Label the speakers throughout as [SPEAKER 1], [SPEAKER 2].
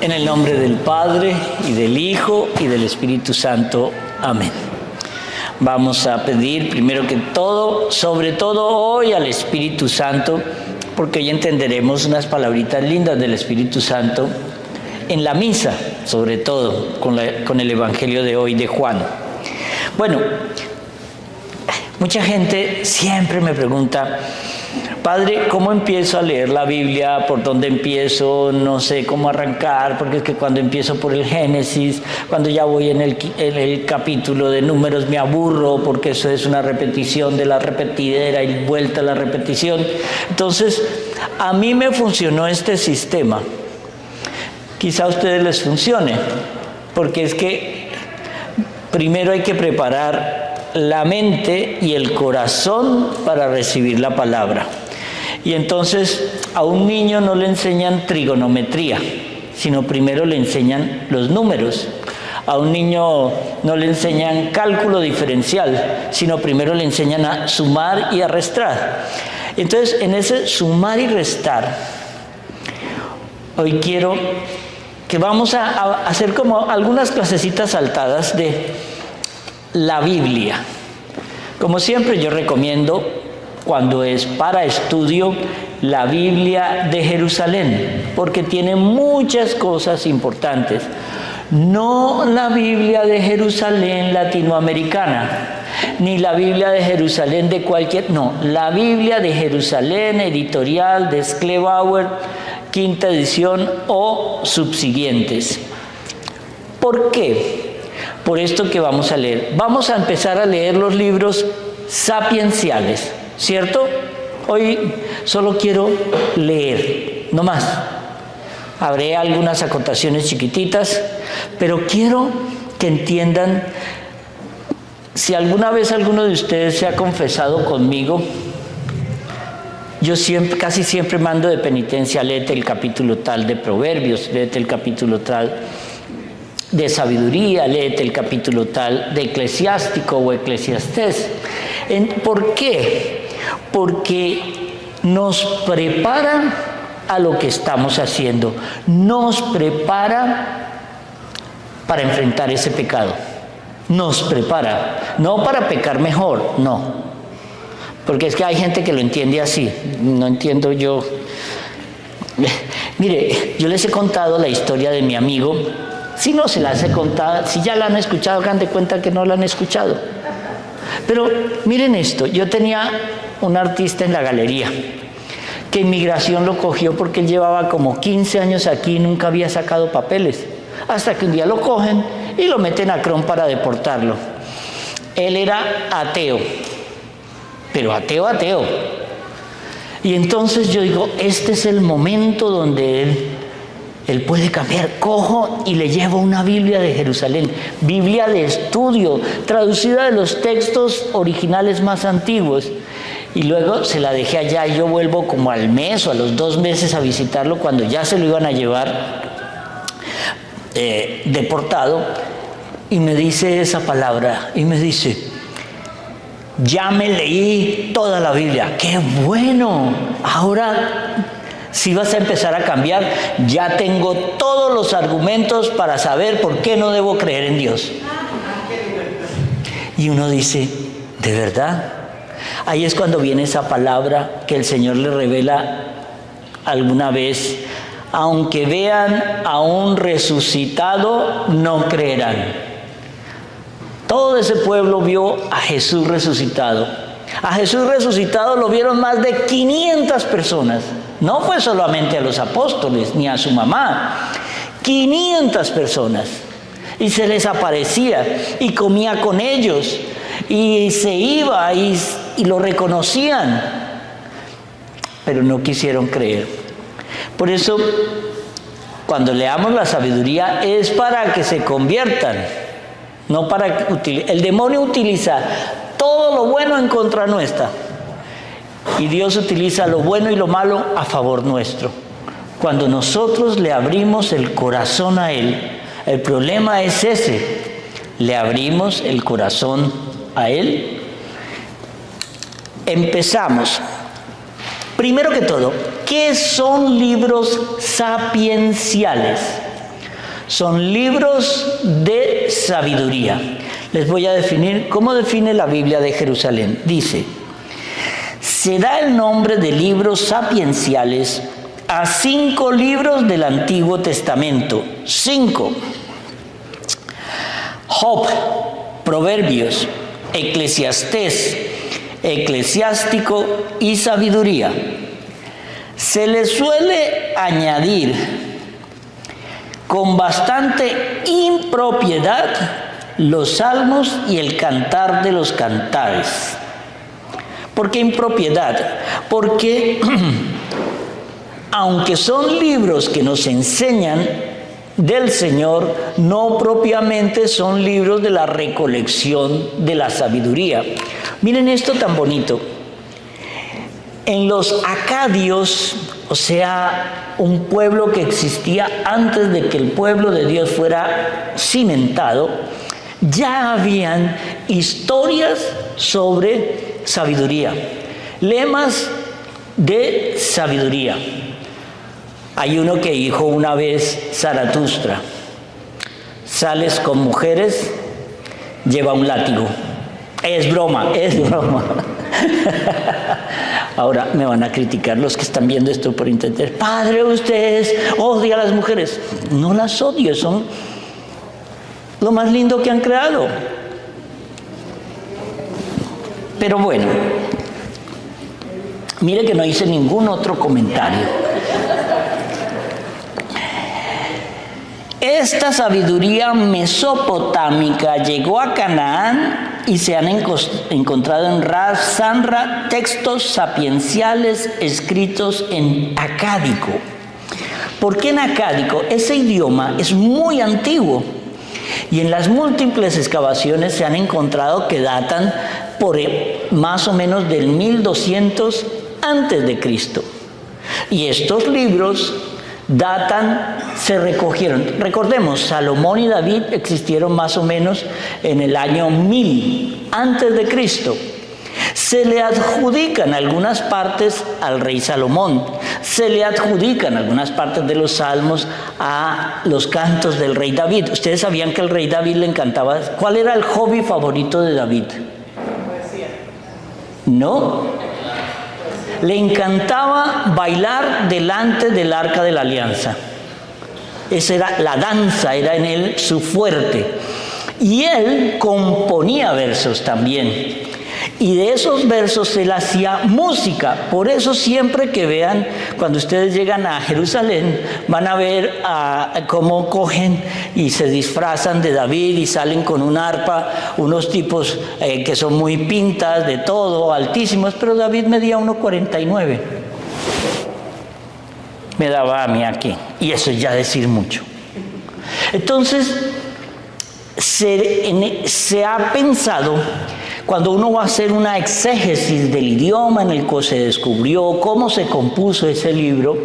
[SPEAKER 1] En el nombre del Padre, y del Hijo, y del Espíritu Santo. Amén. Vamos a pedir primero que todo, sobre todo hoy, al Espíritu Santo, porque hoy entenderemos unas palabritas lindas del Espíritu Santo en la misa, sobre todo con el Evangelio de hoy de Juan. Bueno, mucha gente siempre me pregunta: Padre, ¿cómo empiezo a leer la Biblia? ¿Por dónde empiezo? No sé cómo arrancar, porque es que cuando empiezo por el Génesis, cuando ya voy en el capítulo de Números me aburro, porque eso es una repetición de la repetidera y vuelta a la repetición. Entonces, a mí me funcionó este sistema. Quizá a ustedes les funcione, porque es que primero hay que preparar la mente y el corazón para recibir la palabra. Y entonces a un niño no le enseñan trigonometría, sino primero le enseñan los números. A un niño no le enseñan cálculo diferencial, sino primero le enseñan a sumar y a restar. Entonces, en ese sumar y restar, hoy quiero que vamos a hacer como algunas clasecitas saltadas de la Biblia. Como siempre, yo recomiendo, cuando es para estudio, la Biblia de Jerusalén, porque tiene muchas cosas importantes. No la Biblia de Jerusalén latinoamericana, ni la Biblia de Jerusalén de cualquier... No, la Biblia de Jerusalén, editorial de Schlebauer, quinta edición o subsiguientes. ¿Por qué? Por esto que vamos a leer. Vamos a empezar a leer los libros sapienciales, ¿cierto? Hoy solo quiero leer, no más. Habré algunas acotaciones chiquititas, pero quiero que entiendan, si alguna vez alguno de ustedes se ha confesado conmigo, yo casi siempre mando de penitencia: léete el capítulo tal de Proverbios, léete el capítulo tal de Sabiduría, léete el capítulo tal de Eclesiástico o Eclesiastés. ¿Por qué? Porque nos prepara a lo que estamos haciendo, nos prepara para enfrentar ese pecado, nos prepara, no para pecar mejor, no, porque es que hay gente que lo entiende así, no entiendo yo. Mire, yo les he contado la historia de mi amigo. Si no se las he contado, si ya la han escuchado, hagan de cuenta que no la han escuchado. Pero miren esto, yo tenía un artista en la galería que inmigración lo cogió porque él llevaba como 15 años aquí y nunca había sacado papeles, hasta que un día lo cogen y lo meten a Cron para deportarlo. Él era ateo, pero ateo. Y entonces yo digo, este es el momento donde él puede cambiar. Cojo y le llevo una Biblia de Jerusalén, Biblia de estudio, traducida de los textos originales más antiguos. Y luego se la dejé allá y yo vuelvo como al mes o a los 2 meses a visitarlo cuando ya se lo iban a llevar deportado. Y me dice esa palabra y me dice: ya me leí toda la Biblia. ¡Qué bueno! Ahora, si vas a empezar a cambiar, ya tengo todos los argumentos para saber por qué no debo creer en Dios. Y uno dice: ¿de verdad? Ahí es cuando viene esa palabra que el Señor le revela alguna vez: aunque vean a un resucitado, no creerán. Todo ese pueblo vio a Jesús resucitado. A Jesús resucitado lo vieron más de 500 personas. No fue solamente a los apóstoles ni a su mamá. 500 personas. Y se les aparecía y comía con ellos y se iba y lo reconocían. Pero no quisieron creer. Por eso, cuando leamos la sabiduría, es para que se conviertan. No para que el demonio utiliza todo lo bueno en contra nuestra. Y Dios utiliza lo bueno y lo malo a favor nuestro. Cuando nosotros le abrimos el corazón a Él, el problema es ese: le abrimos el corazón a Él. Empezamos. Primero que todo, ¿qué son libros sapienciales? son libros de sabiduría. Les voy a definir cómo define la Biblia de Jerusalén. Dice: se da el nombre de libros sapienciales a 5 libros del Antiguo Testamento. 5. Job, Proverbios, Eclesiastés, Eclesiástico y Sabiduría. Se le suele añadir con bastante impropiedad los salmos y el cantar de los cantares. ¿Por qué impropiedad? Porque aunque son libros que nos enseñan del Señor, no propiamente son libros de la recolección de la sabiduría. Miren esto tan bonito. En los acadios, o sea, un pueblo que existía antes de que el pueblo de Dios fuera cimentado, ya habían historias sobre sabiduría, lemas de sabiduría. Hay uno que dijo una vez Zaratustra: sales con mujeres, lleva un látigo. Es broma, es broma. Ahora me van a criticar los que están viendo esto por internet. Padre, ustedes odian a las mujeres. No las odio, son lo más lindo que han creado. Pero bueno, mire que no hice ningún otro comentario. Esta sabiduría mesopotámica llegó a Canaán y se han encontrado en Ras Sanra textos sapienciales escritos en acádico. ¿Por qué en acádico? Ese idioma es muy antiguo y en las múltiples excavaciones se han encontrado que datan por más o menos del 1200 antes de Cristo. Y estos libros se recogieron. Recordemos, Salomón y David existieron más o menos en el año 1000 antes de Cristo. Se le adjudican algunas partes al rey Salomón. Se le adjudican algunas partes de los salmos a los cantos del rey David. Ustedes sabían que al rey David le encantaba. ¿Cuál era el hobby favorito de David? Poesía. ¿No? Le encantaba bailar delante del arca de la alianza. Esa era la danza, era en él su fuerte. Y él componía versos también. Y de esos versos él hacía música. Por eso siempre que vean, cuando ustedes llegan a Jerusalén, van a ver cómo cogen y se disfrazan de David y salen con un arpa, unos tipos que son muy pintas, de todo, altísimos, pero David medía 1,49. Me daba a mí aquí, y eso es ya decir mucho. Entonces, se ha pensado, cuando uno va a hacer una exégesis del idioma en el que se descubrió, cómo se compuso ese libro,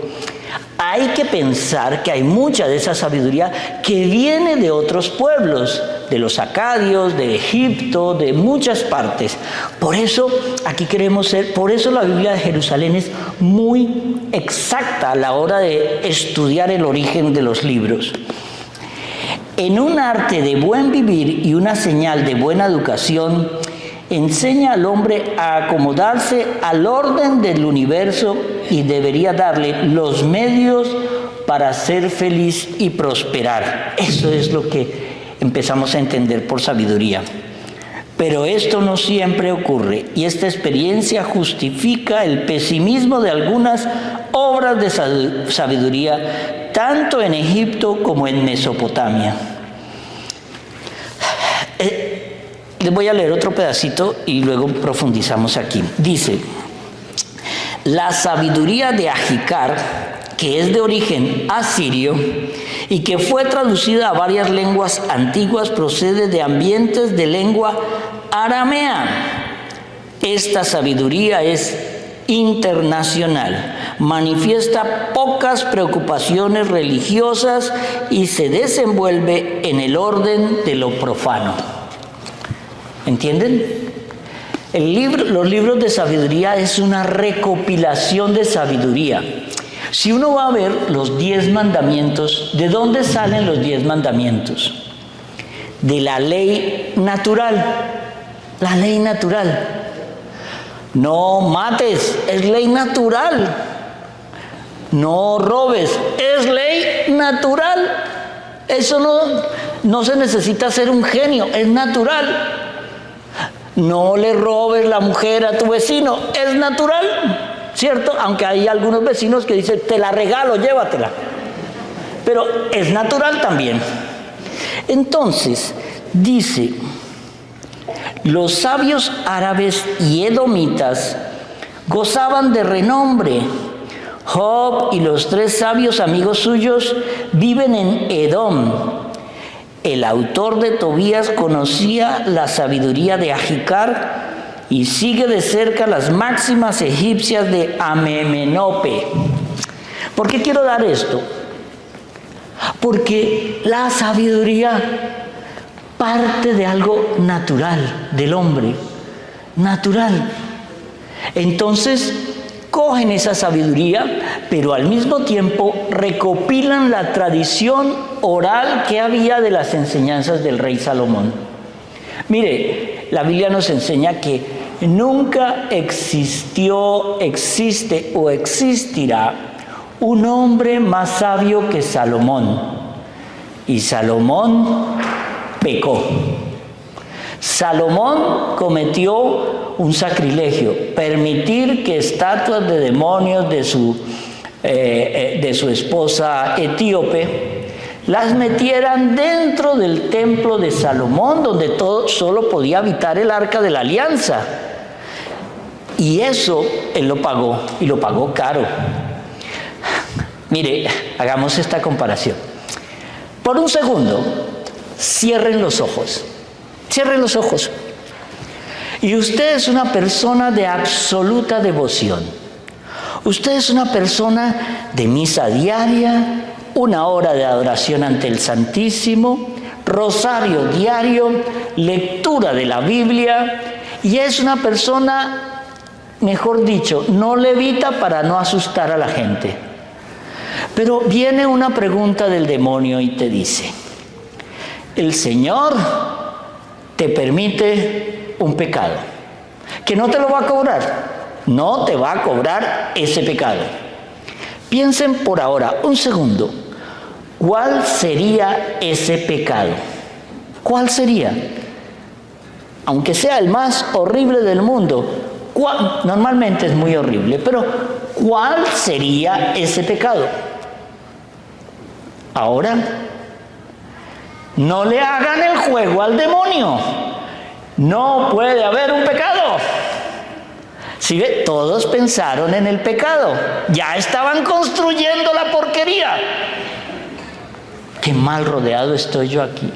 [SPEAKER 1] hay que pensar que hay mucha de esa sabiduría que viene de otros pueblos, de los acadios, de Egipto, de muchas partes. Por eso aquí queremos por eso la Biblia de Jerusalén es muy exacta a la hora de estudiar el origen de los libros. En un arte de buen vivir y una señal de buena educación, enseña al hombre a acomodarse al orden del universo y debería darle los medios para ser feliz y prosperar. Eso es lo que empezamos a entender por sabiduría. Pero esto no siempre ocurre y esta experiencia justifica el pesimismo de algunas obras de sabiduría, tanto en Egipto como en Mesopotamia. Les voy a leer otro pedacito y luego profundizamos aquí. Dice: la sabiduría de Ajicar, que es de origen asirio y que fue traducida a varias lenguas antiguas, procede de ambientes de lengua aramea. Esta sabiduría es internacional, manifiesta pocas preocupaciones religiosas y se desenvuelve en el orden de lo profano. ¿Entienden? Los libros de sabiduría es una recopilación de sabiduría. Si uno va a ver los 10 mandamientos, ¿de dónde salen los 10 mandamientos? De la ley natural. La ley natural. No mates, es ley natural. No robes, es ley natural. Eso no se necesita ser un genio, es natural. No le robes la mujer a tu vecino, es natural, ¿cierto? Aunque hay algunos vecinos que dicen, te la regalo, llévatela. Pero es natural también. Entonces, dice, los sabios árabes y edomitas gozaban de renombre. Job y los 3 sabios amigos suyos viven en Edom. El autor de Tobías conocía la sabiduría de Ajicar y sigue de cerca las máximas egipcias de Amemenope. ¿Por qué quiero dar esto? Porque la sabiduría parte de algo natural del hombre, natural. Entonces, cogen esa sabiduría, pero al mismo tiempo recopilan la tradición oral que había de las enseñanzas del rey Salomón. Mire, la Biblia nos enseña que nunca existió, existe o existirá un hombre más sabio que Salomón. Y Salomón pecó. Salomón cometió un sacrilegio, permitir que estatuas de demonios de su esposa etíope las metieran dentro del templo de Salomón, donde solo podía habitar el arca de la alianza. Y eso él lo pagó, y lo pagó caro. Mire, hagamos esta comparación. Por un segundo, cierren los ojos. Cierren los ojos. Y usted es una persona de absoluta devoción. Usted es una persona de misa diaria, 1 hora de adoración ante el Santísimo, rosario diario, lectura de la Biblia, y es una persona, mejor dicho, no levita para no asustar a la gente. Pero viene una pregunta del demonio y te dice, el Señor te permite un pecado, que no te lo va a cobrar, no te va a cobrar ese pecado. Piensen por ahora, un segundo, ¿cuál sería ese pecado? ¿Cuál sería? Aunque sea el más horrible del mundo, normalmente es muy horrible, pero ¿cuál sería ese pecado? Ahora, no le hagan el juego al demonio. No puede haber un pecado. ¿Sí ve? Todos pensaron en el pecado. Ya estaban construyendo la porquería. Qué mal rodeado estoy yo aquí.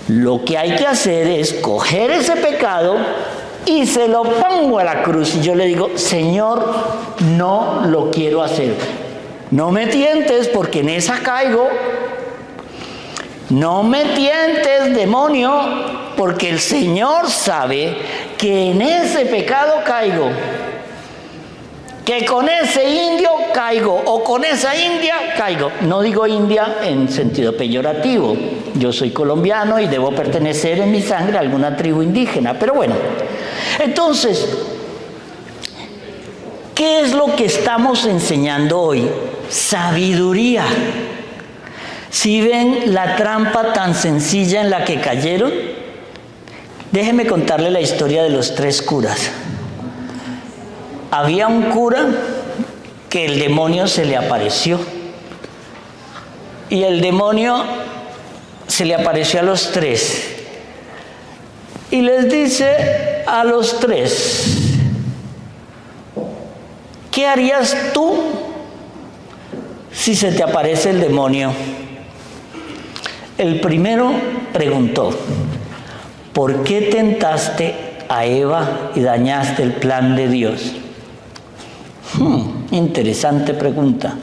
[SPEAKER 1] Lo que hay que hacer es coger ese pecado y se lo pongo a la cruz. Y yo le digo, Señor, no lo quiero hacer. No me tientes porque en esa caigo. No me tientes, demonio, porque el Señor sabe que en ese pecado caigo. Que con ese indio caigo, o con esa india caigo. No digo india en sentido peyorativo. Yo soy colombiano y debo pertenecer en mi sangre a alguna tribu indígena. Pero bueno, entonces, ¿qué es lo que estamos enseñando hoy? Sabiduría. ¿Sí ven la trampa tan sencilla en la que cayeron? Déjenme contarle la historia de los 3 curas. Había un cura que el demonio se le apareció. Y el demonio se le apareció a los 3. Y les dice a los 3, ¿qué harías tú si se te aparece el demonio? El primero preguntó, ¿por qué tentaste a Eva y dañaste el plan de Dios? Interesante pregunta.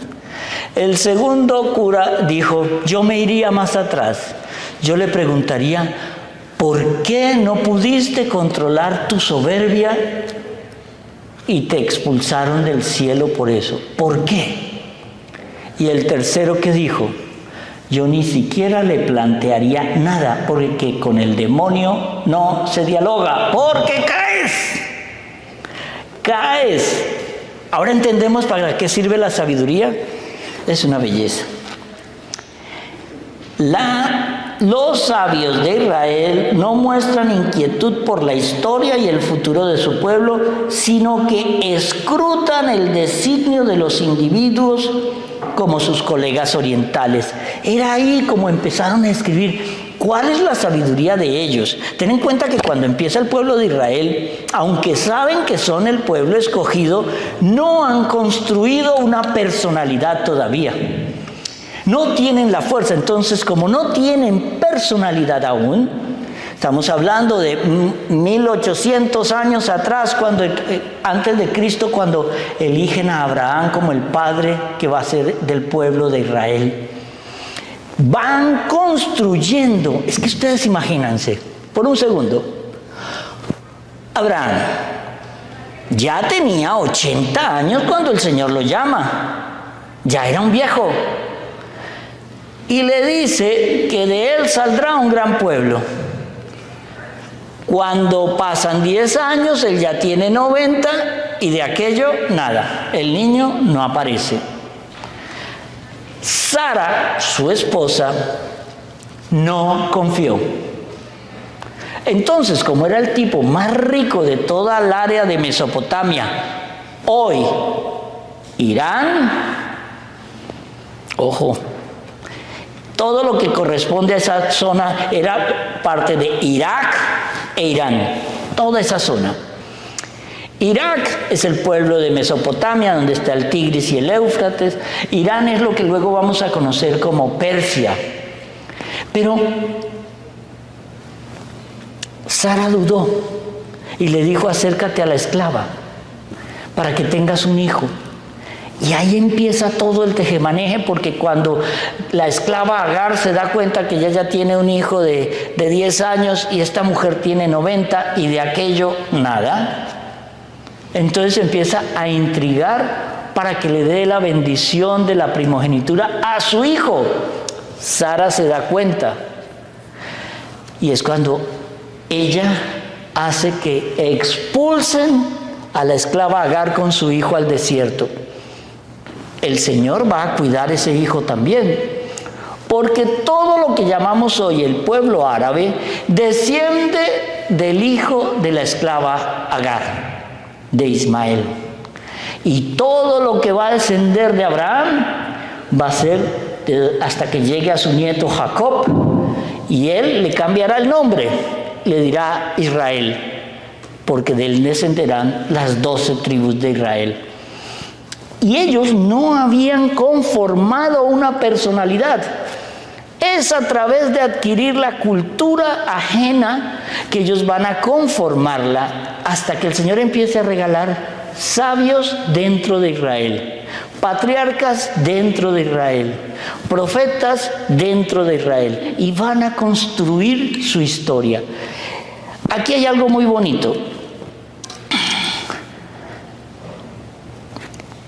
[SPEAKER 1] El segundo cura dijo, yo me iría más atrás. Yo le preguntaría, ¿por qué no pudiste controlar tu soberbia y te expulsaron del cielo por eso. ¿Por qué? Y el tercero que dijo, yo ni siquiera le plantearía nada, porque con el demonio no se dialoga, porque caes. Ahora entendemos para qué sirve la sabiduría. Es una belleza. Los sabios de Israel no muestran inquietud por la historia y el futuro de su pueblo, sino que escrutan el designio de los individuos como sus colegas orientales. Era ahí como empezaron a escribir. ¿Cuál es la sabiduría de ellos? Ten en cuenta que cuando empieza el pueblo de Israel, aunque saben que son el pueblo escogido, no han construido una personalidad todavía. No tienen la fuerza. Entonces, como no tienen personalidad aún, estamos hablando de 1800 años atrás, antes de Cristo, cuando eligen a Abraham como el padre que va a ser del pueblo de Israel. Van construyendo. Es que ustedes imagínense, por un segundo, Abraham ya tenía 80 años cuando el Señor lo llama. Ya era un viejo. Y le dice que de él saldrá un gran pueblo. Cuando pasan 10 años, él ya tiene 90 y de aquello nada. El niño no aparece. Sara, su esposa, no confió. Entonces, como era el tipo más rico de toda el área de Mesopotamia, hoy, Irán, ojo, todo lo que corresponde a esa zona era parte de Irak e Irán, toda esa zona. Irak es el pueblo de Mesopotamia, donde está el Tigris y el Éufrates. Irán es lo que luego vamos a conocer como Persia. Pero Sara dudó y le dijo, acércate a la esclava para que tengas un hijo. Y ahí empieza todo el tejemaneje, porque cuando la esclava Agar se da cuenta que ella ya tiene un hijo de 10 años y esta mujer tiene 90 y de aquello nada, entonces empieza a intrigar para que le dé la bendición de la primogenitura a su hijo. Sara se da cuenta y es cuando ella hace que expulsen a la esclava Agar con su hijo al desierto. El Señor va a cuidar ese hijo también, porque todo lo que llamamos hoy el pueblo árabe desciende del hijo de la esclava Agar, de Ismael. Y todo lo que va a descender de Abraham va a ser hasta que llegue a su nieto Jacob, y él le cambiará el nombre, le dirá Israel, porque de él descenderán las 12 tribus de Israel. Y ellos no habían conformado una personalidad. Es a través de adquirir la cultura ajena que ellos van a conformarla, hasta que el Señor empiece a regalar sabios dentro de Israel, patriarcas dentro de Israel, profetas dentro de Israel, y van a construir su historia. Aquí hay algo muy bonito.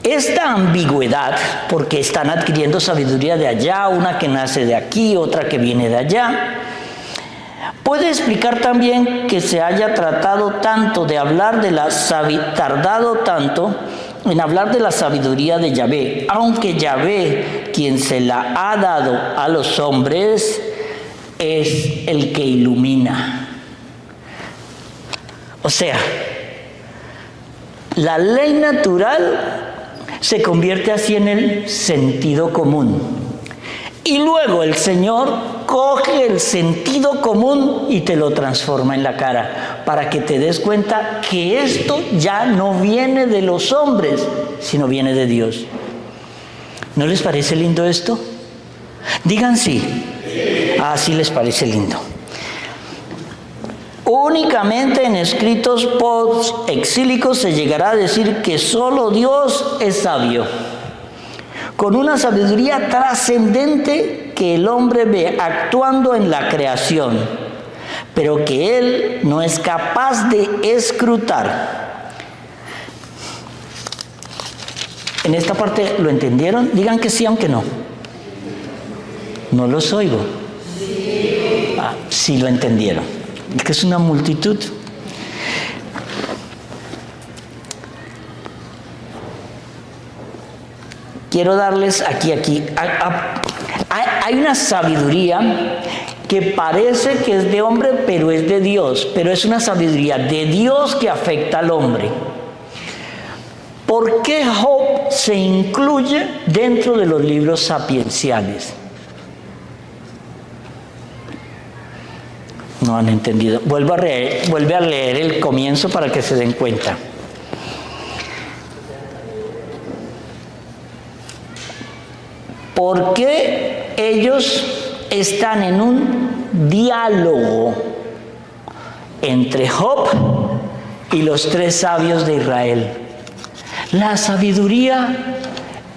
[SPEAKER 1] Esta ambigüedad, porque están adquiriendo sabiduría de allá, una que nace de aquí, otra que viene de allá, puede explicar también que se haya tratado tanto de hablar de tardado tanto en hablar de la sabiduría de Yahvé, aunque Yahvé, quien se la ha dado a los hombres, es el que ilumina. O sea, la ley natural se convierte así en el sentido común. Y luego el Señor coge el sentido común y te lo transforma en la cara, para que te des cuenta que esto ya no viene de los hombres, sino viene de Dios. ¿No les parece lindo esto? Digan sí. Ah, sí les parece lindo. Únicamente en escritos post-exílicos se llegará a decir que solo Dios es sabio, con una sabiduría trascendente que el hombre ve actuando en la creación, pero que él no es capaz de escrutar. ¿En esta parte lo entendieron? Digan que sí, aunque no. No los oigo. Sí lo entendieron. Es que es una multitud. Quiero darles aquí. Hay una sabiduría que parece que es de hombre, pero es de Dios. Pero es una sabiduría de Dios que afecta al hombre. ¿Por qué Job se incluye dentro de los libros sapienciales? No han entendido. Vuelve a leer el comienzo para que se den cuenta. ¿Por qué ellos están en un diálogo entre Job y los 3 sabios de Israel? La sabiduría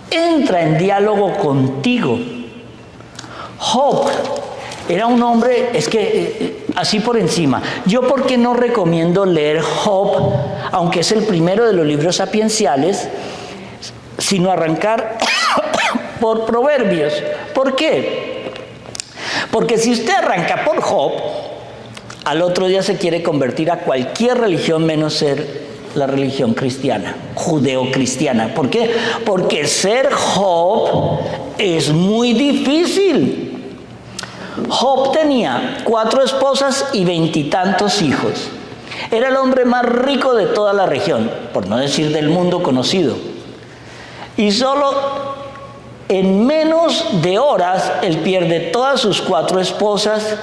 [SPEAKER 1] entra en diálogo contigo. Job era un hombre, es que así por encima. Yo, ¿por qué no recomiendo leer Job, aunque es el primero de los libros sapienciales, sino arrancar por Proverbios? ¿Por qué? Porque si usted arranca por Job, al otro día se quiere convertir a cualquier religión menos ser la religión cristiana, judeocristiana. ¿Por qué? Porque ser Job es muy difícil. Job tenía 4 esposas y 20 y tantos hijos. Era el hombre más rico de toda la región, por no decir del mundo conocido. Y solo en menos de horas él pierde todas sus 4 esposas,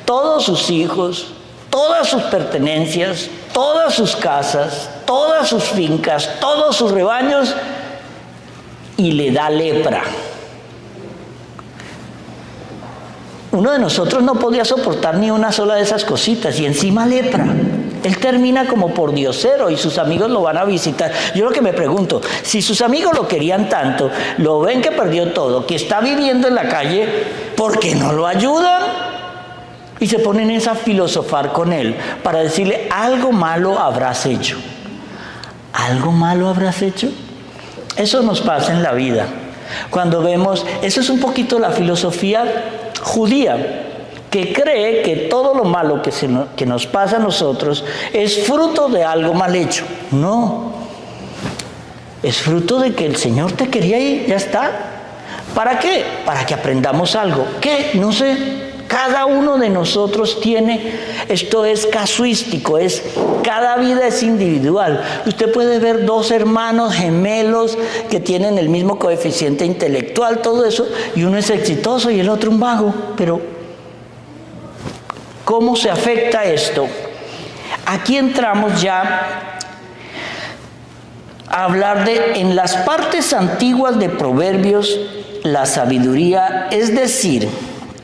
[SPEAKER 1] todos sus hijos, todas sus pertenencias, todas sus casas, todas sus fincas, todos sus rebaños, y le da lepra. Uno de nosotros no podía soportar ni una sola de esas cositas, y encima lepra. Él termina como por diosero y sus amigos lo van a visitar. Yo lo que me pregunto, si sus amigos lo querían tanto, lo ven que perdió todo, que está viviendo en la calle, ¿por qué no lo ayudan? Y se ponen a filosofar con él para decirle, algo malo habrás hecho. ¿Algo malo habrás hecho? Eso nos pasa en la vida. Cuando vemos, eso es un poquito la filosofía judía, que cree que todo lo malo que nos pasa a nosotros es fruto de algo mal hecho. No, es fruto de que el Señor te quería y ya está. ¿Para qué? Para que aprendamos algo. ¿Qué? No sé. Cada uno de nosotros tiene, esto es casuístico, cada vida es individual. Usted puede ver 2 hermanos gemelos que tienen el mismo coeficiente intelectual, todo eso, y uno es exitoso y el otro un vago. Pero, ¿cómo se afecta esto? Aquí entramos ya a hablar en las partes antiguas de Proverbios, la sabiduría, es decir,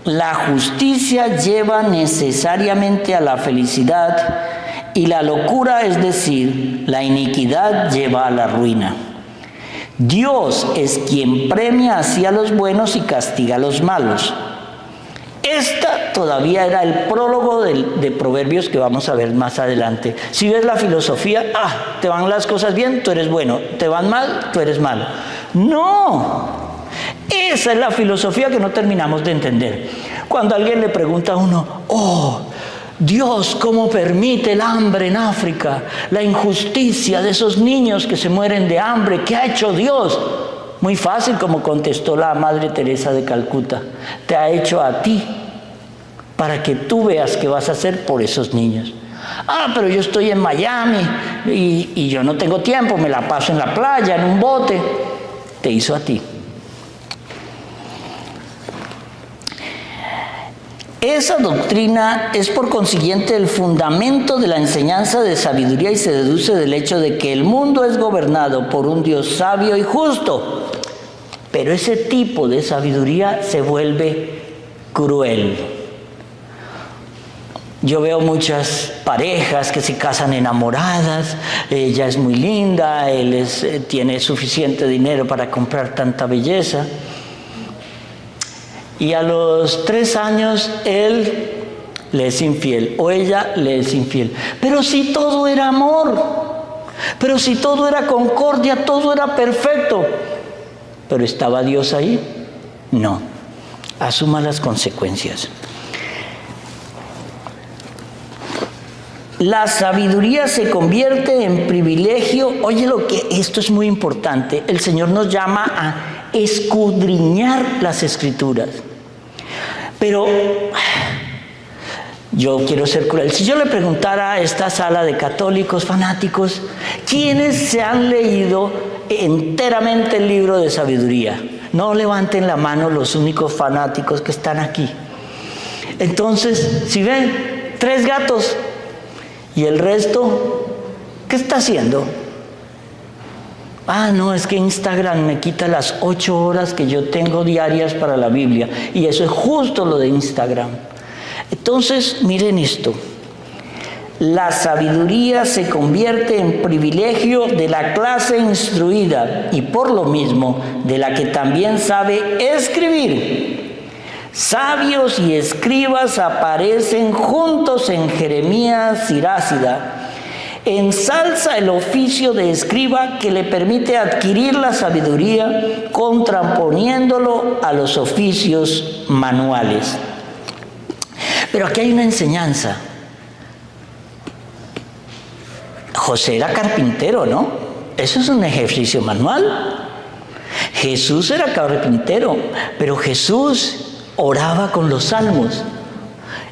[SPEAKER 1] la justicia lleva necesariamente a la felicidad y la locura, es decir, la iniquidad lleva a la ruina. Dios es quien premia así a los buenos y castiga a los malos. Esta todavía era el prólogo de Proverbios que vamos a ver más adelante. Si ves la filosofía, te van las cosas bien, tú eres bueno, te van mal, tú eres malo. No. Esa es la filosofía que no terminamos de entender. Cuando alguien le pregunta a uno, Dios, ¿cómo permite el hambre en África? La injusticia de esos niños que se mueren de hambre, ¿qué ha hecho Dios? Muy fácil, como contestó la Madre Teresa de Calcuta, te ha hecho a ti, para que tú veas qué vas a hacer por esos niños. Pero yo estoy en Miami y yo no tengo tiempo, me la paso en la playa, en un bote. Te hizo a ti. Esa doctrina es por consiguiente el fundamento de la enseñanza de sabiduría y se deduce del hecho de que el mundo es gobernado por un Dios sabio y justo. Pero ese tipo de sabiduría se vuelve cruel. Yo veo muchas parejas que se casan enamoradas, ella es muy linda, él tiene suficiente dinero para comprar tanta belleza. Y a los 3 años él le es infiel o ella le es infiel. Pero si todo era amor, Pero si todo era concordia, todo era perfecto. ¿Pero estaba Dios ahí? No. Asuma las consecuencias. La sabiduría se convierte en privilegio. Oye, esto es muy importante. El Señor nos llama a escudriñar las Escrituras. Pero yo quiero ser cruel. Si yo le preguntara a esta sala de católicos fanáticos, ¿quiénes se han leído enteramente el libro de sabiduría? No levanten la mano los únicos fanáticos que están aquí. Entonces, si ven, 3 gatos. ¿Y el resto qué está haciendo? No, es que Instagram me quita las 8 horas que yo tengo diarias para la Biblia. Y eso es justo lo de Instagram. Entonces, miren esto. La sabiduría se convierte en privilegio de la clase instruida y por lo mismo de la que también sabe escribir. Sabios y escribas aparecen juntos en Jeremías Sirácida. Ensalza el oficio de escriba que le permite adquirir la sabiduría, contraponiéndolo a los oficios manuales. Pero aquí hay una enseñanza. José era carpintero, ¿no? Eso es un ejercicio manual. Jesús era carpintero, pero Jesús oraba con los salmos.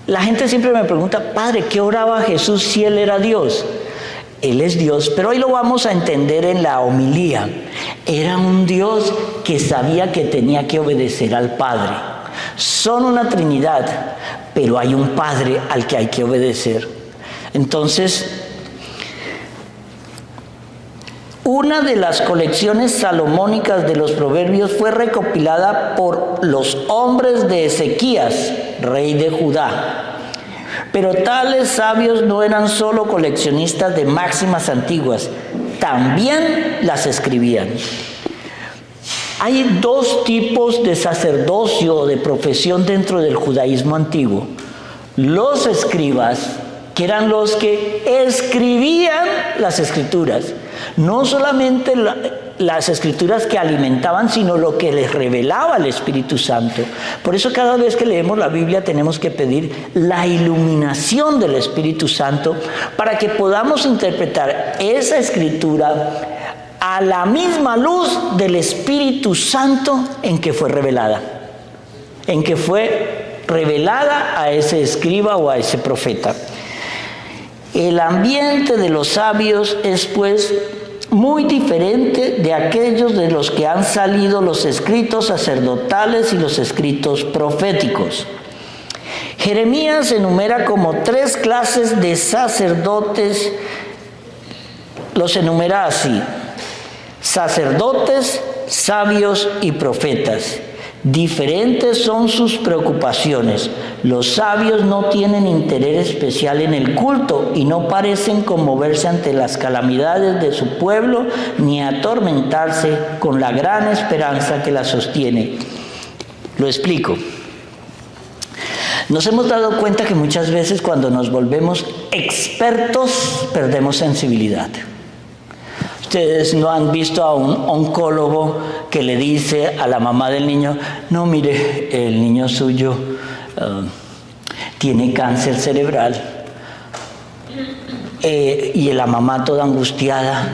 [SPEAKER 1] La gente siempre me pregunta, Padre, ¿qué oraba Jesús si Él era Dios? Él es Dios, pero hoy lo vamos a entender en la homilía. Era un Dios que sabía que tenía que obedecer al Padre. Son una Trinidad, pero hay un Padre al que hay que obedecer. Entonces, una de las colecciones salomónicas de los proverbios fue recopilada por los hombres de Ezequías, rey de Judá. Pero tales sabios no eran solo coleccionistas de máximas antiguas, también las escribían. Hay 2 tipos de sacerdocio o de profesión dentro del judaísmo antiguo. Los escribas, que eran los que escribían las escrituras. No solamente las escrituras que alimentaban, sino lo que les revelaba el Espíritu Santo. Por eso cada vez que leemos la Biblia tenemos que pedir la iluminación del Espíritu Santo para que podamos interpretar esa escritura a la misma luz del Espíritu Santo en que fue revelada. En que fue revelada a ese escriba o a ese profeta. El ambiente de los sabios es pues muy diferente de aquellos de los que han salido los escritos sacerdotales y los escritos proféticos. Jeremías enumera como 3 clases de sacerdotes, los enumera así: sacerdotes, sabios y profetas. Diferentes son sus preocupaciones. Los sabios no tienen interés especial en el culto y no parecen conmoverse ante las calamidades de su pueblo ni atormentarse con la gran esperanza que la sostiene. Lo explico. Nos hemos dado cuenta que muchas veces cuando nos volvemos expertos perdemos sensibilidad. Ustedes no han visto a un oncólogo que le dice a la mamá del niño, no, mire, el niño suyo tiene cáncer cerebral. Y la mamá toda angustiada,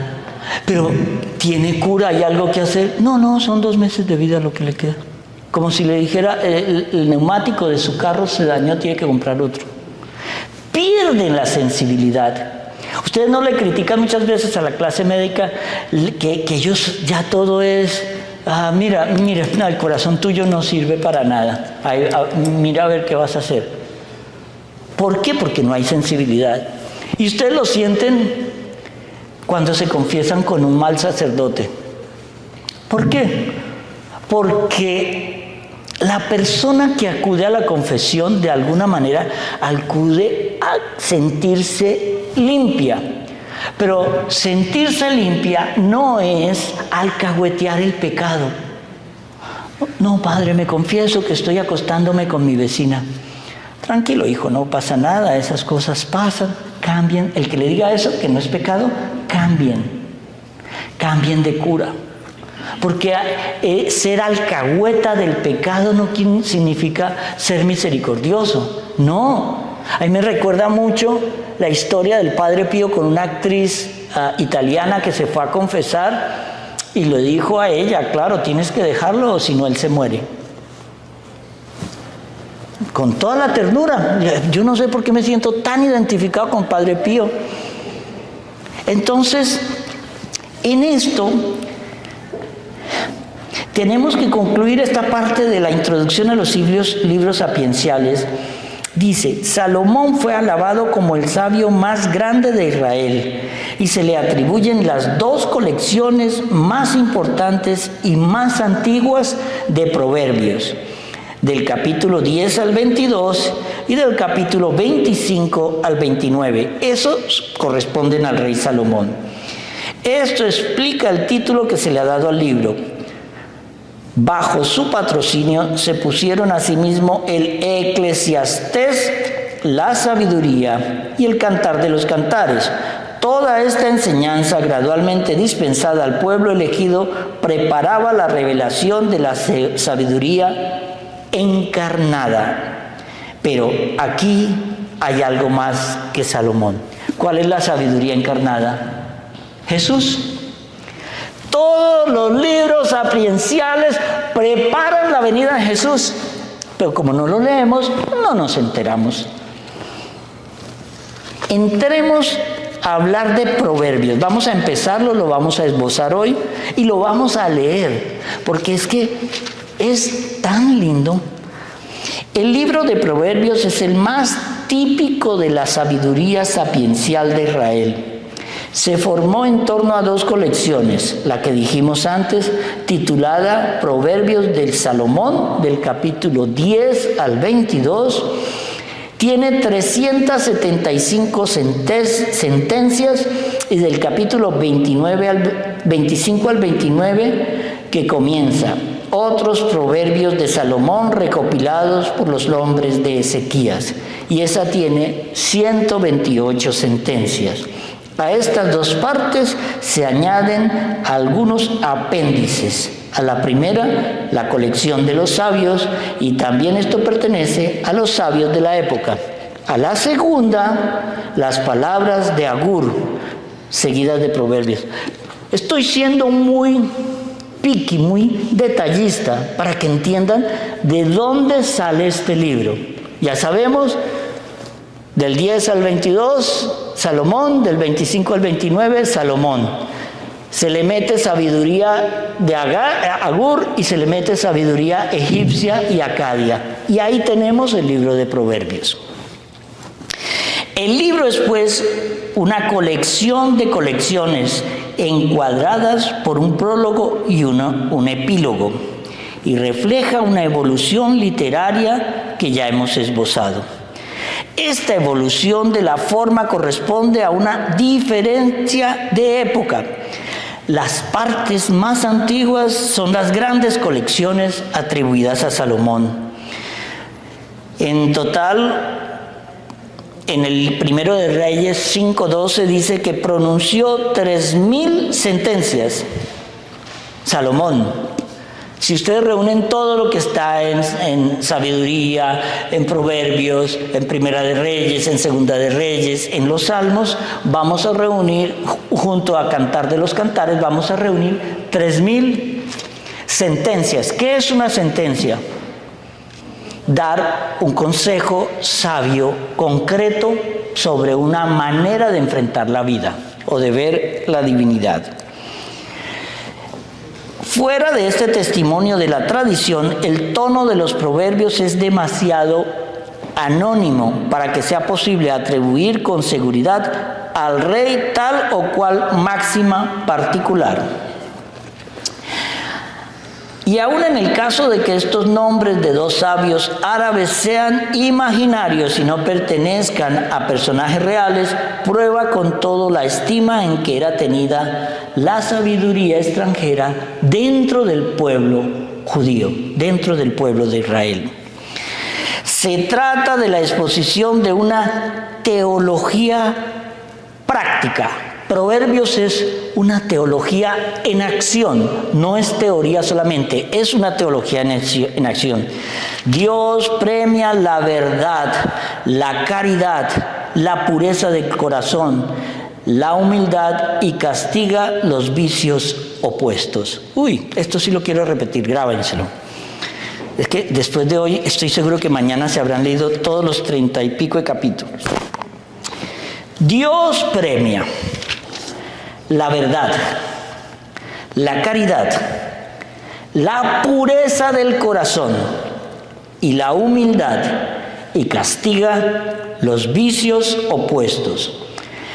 [SPEAKER 1] pero ¿tiene cura? ¿Hay algo que hacer? No, son 2 meses de vida lo que le queda. Como si le dijera, el neumático de su carro se dañó, tiene que comprar otro. Pierden la sensibilidad. Ustedes no le critican muchas veces a la clase médica que ellos ya todo es, mira, no, el corazón tuyo no sirve para nada. Mira a ver qué vas a hacer. ¿Por qué? Porque no hay sensibilidad. Y ustedes lo sienten cuando se confiesan con un mal sacerdote. ¿Por qué? Porque la persona que acude a la confesión de alguna manera acude a sentirse limpia. Pero sentirse limpia no es alcahuetear el pecado. No, padre, me confieso que estoy acostándome con mi vecina. Tranquilo, hijo, no pasa nada, esas cosas pasan, cambien. El que le diga eso, que no es pecado, cambien. cambien de cura. Porque ser alcahueta del pecado no significa ser misericordioso. No. A mí me recuerda mucho la historia del Padre Pío con una actriz italiana que se fue a confesar y le dijo a ella, claro, tienes que dejarlo o si no él se muere. Con toda la ternura. Yo no sé por qué me siento tan identificado con Padre Pío. Entonces, en esto tenemos que concluir esta parte de la introducción a los libros sapienciales. Dice, Salomón fue alabado como el sabio más grande de Israel y se le atribuyen las dos colecciones más importantes y más antiguas de Proverbios, del capítulo 10 al 22 y del capítulo 25 al 29. Esos corresponden al rey Salomón. Esto explica el título que se le ha dado al libro. Bajo su patrocinio se pusieron asimismo el Eclesiastés, la sabiduría y el Cantar de los Cantares. Toda esta enseñanza gradualmente dispensada al pueblo elegido preparaba la revelación de la sabiduría encarnada. Pero aquí hay algo más que Salomón. ¿Cuál es la sabiduría encarnada? Jesús. Todos los libros sapienciales preparan la venida de Jesús, pero como no lo leemos, no nos enteramos. Entremos a hablar de Proverbios. Vamos a empezarlo, lo vamos a esbozar hoy y lo vamos a leer, porque es que es tan lindo. El libro de Proverbios es el más típico de la sabiduría sapiencial de Israel. Se formó en torno a dos colecciones, la que dijimos antes, titulada Proverbios del Salomón, del capítulo 10 al 22, tiene 375 sentencias, y del capítulo 25 al 29, que comienza, otros proverbios de Salomón recopilados por los hombres de Ezequías, y esa tiene 128 sentencias. A estas dos partes se añaden algunos apéndices. A la primera, la colección de los sabios, y también esto pertenece a los sabios de la época. A la segunda, las palabras de Agur, seguidas de proverbios. Estoy siendo muy picky, muy detallista, para que entiendan de dónde sale este libro. Ya sabemos, del 10 al 22, Salomón, del 25 al 29, Salomón. Se le mete sabiduría de Agur y se le mete sabiduría egipcia y acadia. Y ahí tenemos el libro de Proverbios. El libro es pues una colección de colecciones encuadradas por un prólogo y un epílogo, y refleja una evolución literaria que ya hemos esbozado. Esta evolución de la forma corresponde a una diferencia de época. Las partes más antiguas son las grandes colecciones atribuidas a Salomón. En total, en el Primero de Reyes 5:12 dice que pronunció 3000 sentencias. Salomón. Si ustedes reúnen todo lo que está en sabiduría, en Proverbios, en Primera de Reyes, en Segunda de Reyes, en los Salmos, vamos a reunir, junto a Cantar de los Cantares, vamos a reunir 3000 sentencias. ¿Qué es una sentencia? Dar un consejo sabio, concreto, sobre una manera de enfrentar la vida o de ver la divinidad. Fuera de este testimonio de la tradición, el tono de los proverbios es demasiado anónimo para que sea posible atribuir con seguridad al rey tal o cual máxima particular. Y aún en el caso de que estos nombres de dos sabios árabes sean imaginarios y no pertenezcan a personajes reales, prueba con todo la estima en que era tenida la sabiduría extranjera dentro del pueblo judío, dentro del pueblo de Israel. Se trata de la exposición de una teología práctica, Proverbios es una teología en acción, no es teoría solamente, es una teología en acción. Dios premia la verdad, la caridad, la pureza del corazón, la humildad y castiga los vicios opuestos. Uy, esto sí lo quiero repetir, grábenselo. Es que después de hoy estoy seguro que mañana se habrán leído todos los 30 y pico de capítulos. Dios premia la verdad, la caridad, la pureza del corazón y la humildad y castiga los vicios opuestos.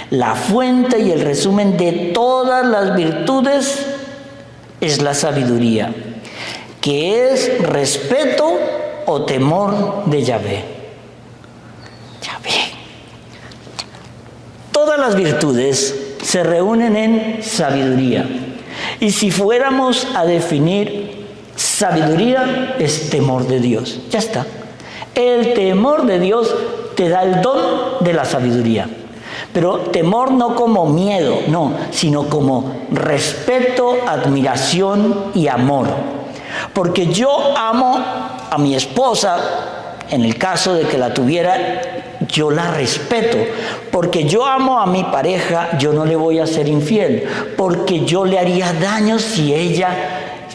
[SPEAKER 1] La fuente y el resumen de todas las virtudes es la sabiduría, que es respeto o temor de Yahvé. Yahvé. Todas las virtudes se reúnen en sabiduría. Y si fuéramos a definir sabiduría, es temor de Dios. Ya está. El temor de Dios te da el don de la sabiduría. Pero temor no como miedo, no, sino como respeto, admiración y amor. Porque yo amo a mi esposa, en el caso de que la tuviera, yo la respeto. Porque yo amo a mi pareja, yo no le voy a ser infiel. Porque yo le haría daño si ella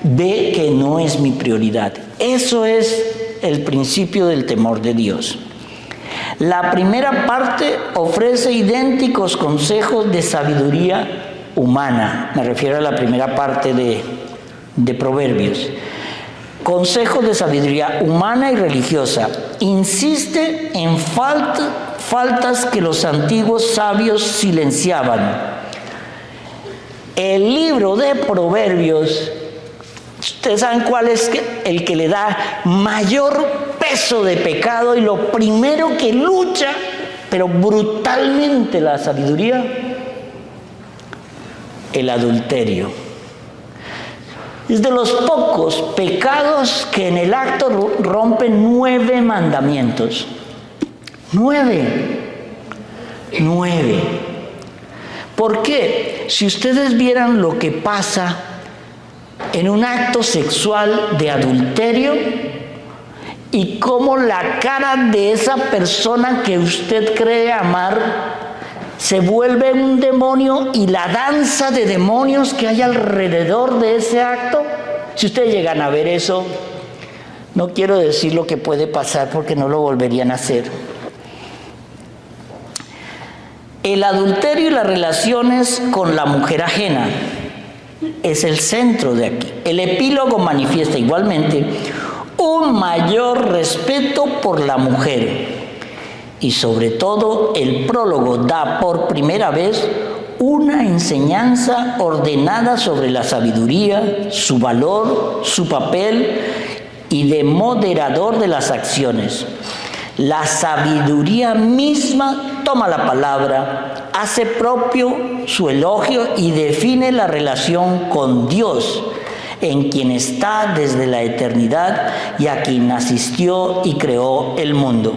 [SPEAKER 1] ve que no es mi prioridad. Eso es el principio del temor de Dios. La primera parte ofrece idénticos consejos de sabiduría humana. Me refiero a la primera parte de Proverbios. Consejos de sabiduría humana y religiosa. Insiste en faltas que los antiguos sabios silenciaban. El libro de Proverbios, ustedes saben cuál es el que le da mayor peso de pecado y lo primero que lucha, pero brutalmente, la sabiduría, el adulterio. Es de los pocos pecados que en el acto rompen 9 mandamientos. 9. ¿Por qué? Si ustedes vieran lo que pasa en un acto sexual de adulterio y cómo la cara de esa persona que usted cree amar se vuelve un demonio y la danza de demonios que hay alrededor de ese acto, si ustedes llegan a ver eso, no quiero decir lo que puede pasar porque no lo volverían a hacer. El adulterio y las relaciones con la mujer ajena es el centro de aquí. El epílogo manifiesta igualmente un mayor respeto por la mujer. Y sobre todo, el prólogo da por primera vez una enseñanza ordenada sobre la sabiduría, su valor, su papel y de moderador de las acciones. La sabiduría misma toma la palabra, hace propio su elogio y define la relación con Dios, en quien está desde la eternidad y a quien asistió y creó el mundo.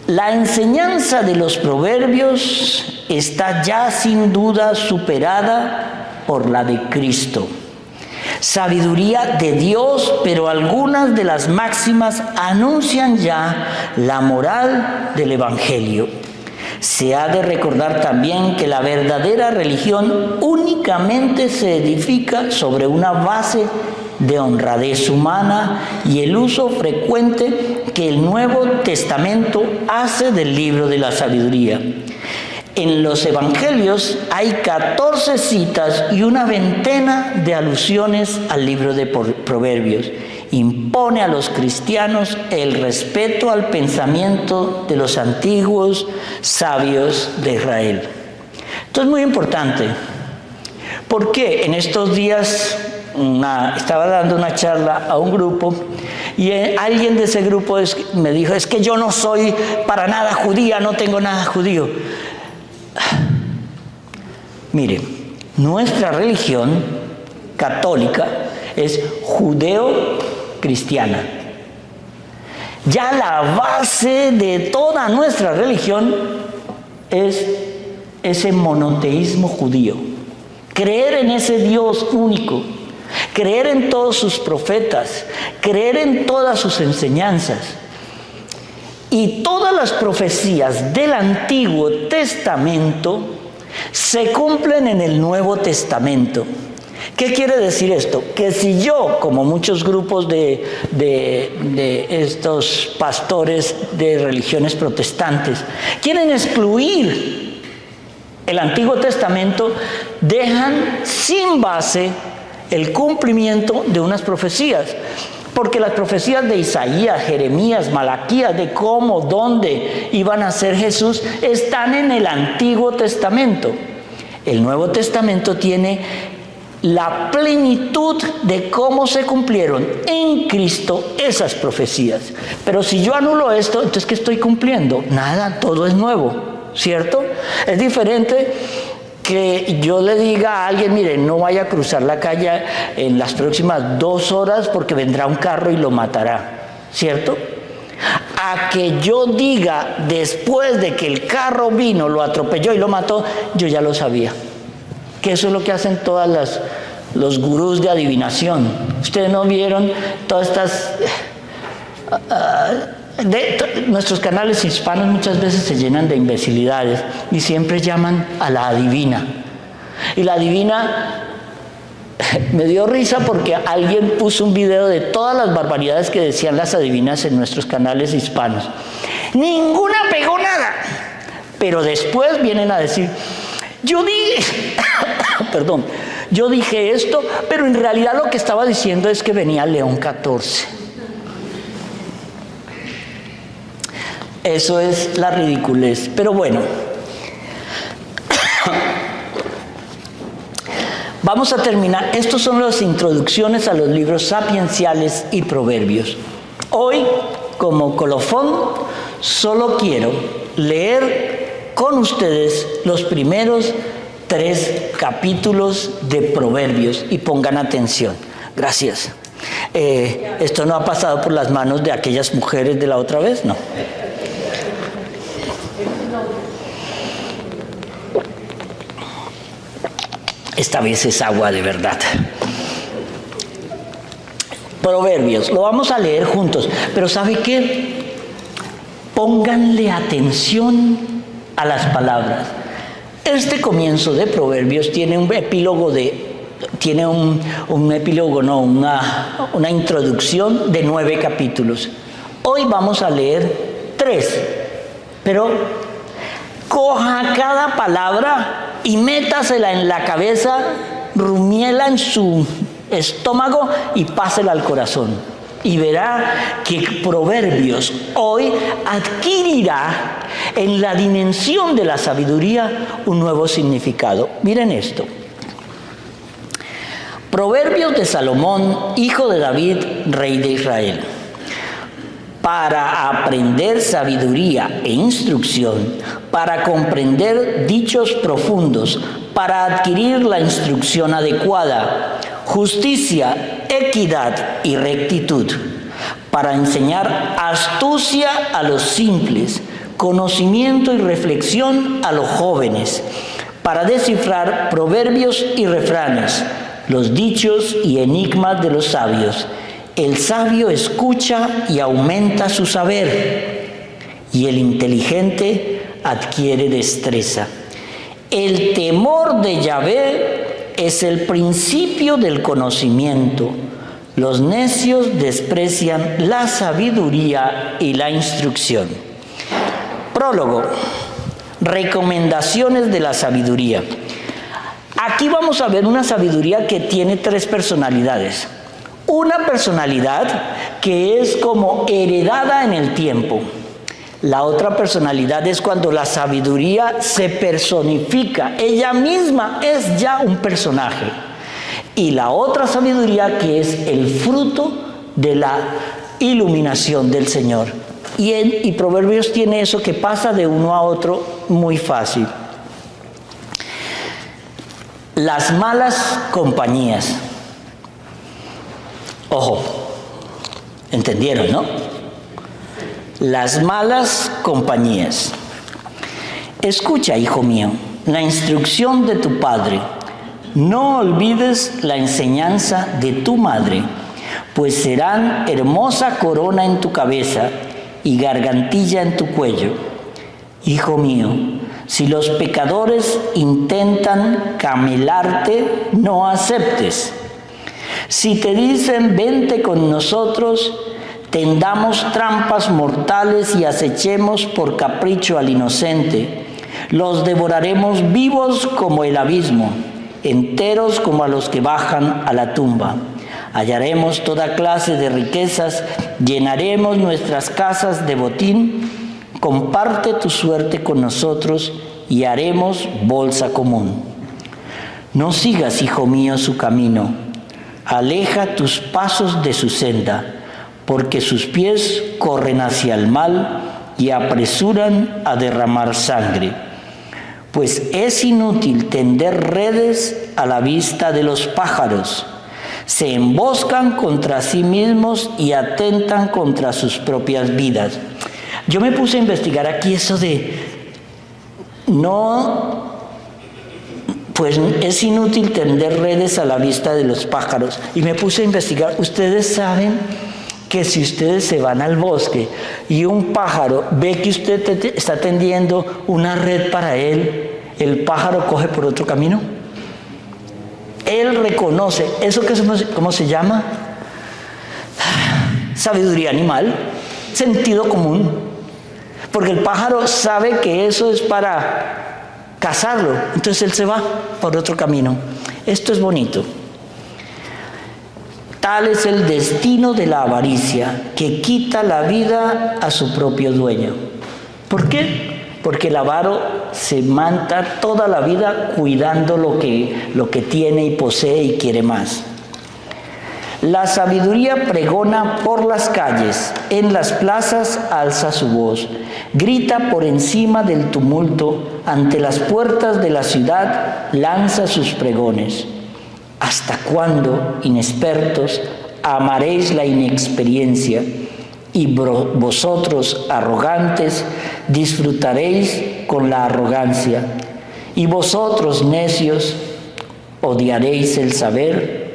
[SPEAKER 1] La enseñanza de los proverbios está ya sin duda superada por la de Cristo. Sabiduría de Dios, pero algunas de las máximas anuncian ya la moral del Evangelio. Se ha de recordar también que la verdadera religión únicamente se edifica sobre una base de honradez humana y el uso frecuente que el Nuevo Testamento hace del libro de la sabiduría. En los evangelios hay 14 citas y una veintena de alusiones al libro de Proverbios. Impone a los cristianos el respeto al pensamiento de los antiguos sabios de Israel. Esto es muy importante, porque en estos días estaba dando una charla a un grupo y alguien de ese grupo me dijo, es que yo no soy para nada judía, no tengo nada judío. Mire, nuestra religión católica es judeo-cristiana. Ya la base de toda nuestra religión es ese monoteísmo judío, creer en ese Dios único, creer en todos sus profetas, creer en todas sus enseñanzas. Y todas las profecías del Antiguo Testamento se cumplen en el Nuevo Testamento. ¿Qué quiere decir esto? Que si yo, como muchos grupos de estos pastores de religiones protestantes, quieren excluir el Antiguo Testamento, dejan sin base el cumplimiento de unas profecías. Porque las profecías de Isaías, Jeremías, Malaquías, de cómo, dónde iban a ser Jesús, están en el Antiguo Testamento. El Nuevo Testamento tiene la plenitud de cómo se cumplieron en Cristo esas profecías. Pero si yo anulo esto, entonces ¿qué estoy cumpliendo? Nada, todo es nuevo, ¿cierto? Es diferente que yo le diga a alguien, mire, no vaya a cruzar la calle en las próximas 2 horas porque vendrá un carro y lo matará, ¿cierto? A que yo diga, después de que el carro vino, lo atropelló y lo mató, yo ya lo sabía. Que eso es lo que hacen todas los gurús de adivinación. Ustedes no vieron todas estas... nuestros canales hispanos muchas veces se llenan de imbecilidades y siempre llaman a la adivina. Y la adivina me dio risa porque alguien puso un video de todas las barbaridades que decían las adivinas en nuestros canales hispanos. Ninguna pegó nada. Pero después vienen a decir, yo dije, perdón, yo dije esto, pero en realidad lo que estaba diciendo es que venía León 14. Eso es la ridiculez. Pero bueno, vamos a terminar. Estos son las introducciones a los libros sapienciales y proverbios. Hoy, como colofón, solo quiero leer con ustedes los primeros 3 capítulos de Proverbios y pongan atención. Gracias. ¿Esto no ha pasado por las manos de aquellas mujeres de la otra vez? No. Esta vez es agua de verdad. Proverbios, lo vamos a leer juntos, pero ¿sabe qué? Pónganle atención a las palabras. Este comienzo de Proverbios tiene un epílogo una introducción de 9 capítulos. Hoy vamos a leer 3, pero coja cada palabra y métasela en la cabeza, rumiela en su estómago y pásela al corazón. Y verá que Proverbios hoy adquirirá en la dimensión de la sabiduría un nuevo significado. Miren esto. Proverbios de Salomón, hijo de David, rey de Israel. Para aprender sabiduría e instrucción, para comprender dichos profundos, para adquirir la instrucción adecuada, justicia, equidad y rectitud, para enseñar astucia a los simples, conocimiento y reflexión a los jóvenes, para descifrar proverbios y refranes, los dichos y enigmas de los sabios. El sabio escucha y aumenta su saber, y el inteligente adquiere destreza. El temor de Yahvé es el principio del conocimiento. Los necios desprecian la sabiduría y la instrucción. Prólogo. Recomendaciones de la sabiduría. Aquí vamos a ver una sabiduría que tiene 3 personalidades. Una personalidad que es como heredada en el tiempo. La otra personalidad es cuando la sabiduría se personifica. Ella misma es ya un personaje. Y la otra sabiduría que es el fruto de la iluminación del Señor. Y Proverbios tiene eso que pasa de uno a otro muy fácil. Las malas compañías. Ojo, ¿entendieron, no? Las malas compañías. Escucha, hijo mío, la instrucción de tu padre. No olvides la enseñanza de tu madre, pues serán hermosa corona en tu cabeza y gargantilla en tu cuello. Hijo mío, si los pecadores intentan camelarte, no aceptes. Si te dicen, vente con nosotros, tendamos trampas mortales y acechemos por capricho al inocente. Los devoraremos vivos como el abismo, enteros como a los que bajan a la tumba. Hallaremos toda clase de riquezas, llenaremos nuestras casas de botín. Comparte tu suerte con nosotros y haremos bolsa común. No sigas, hijo mío, su camino. Aleja tus pasos de su senda, porque sus pies corren hacia el mal y apresuran a derramar sangre. Pues es inútil tender redes a la vista de los pájaros. Se emboscan contra sí mismos y atentan contra sus propias vidas. Yo me puse a investigar aquí eso de pues es inútil tender redes a la vista de los pájaros. Y me puse a investigar. Ustedes saben que si ustedes se van al bosque y un pájaro ve que usted está tendiendo una red para él, el pájaro coge por otro camino. Él reconoce. ¿Eso cómo se llama? Sabiduría animal, sentido común. Porque el pájaro sabe que eso es para cazarlo, entonces él se va por otro camino. Esto es bonito. Tal es el destino de la avaricia, que quita la vida a su propio dueño. ¿Por qué? Porque el avaro se manta toda la vida cuidando lo que tiene y posee y quiere más. La sabiduría pregona por las calles, en las plazas alza su voz, grita por encima del tumulto, ante las puertas de la ciudad lanza sus pregones. ¿Hasta cuándo, inexpertos, amaréis la inexperiencia? Y vosotros, arrogantes, disfrutaréis con la arrogancia. Y vosotros, necios, odiaréis el saber.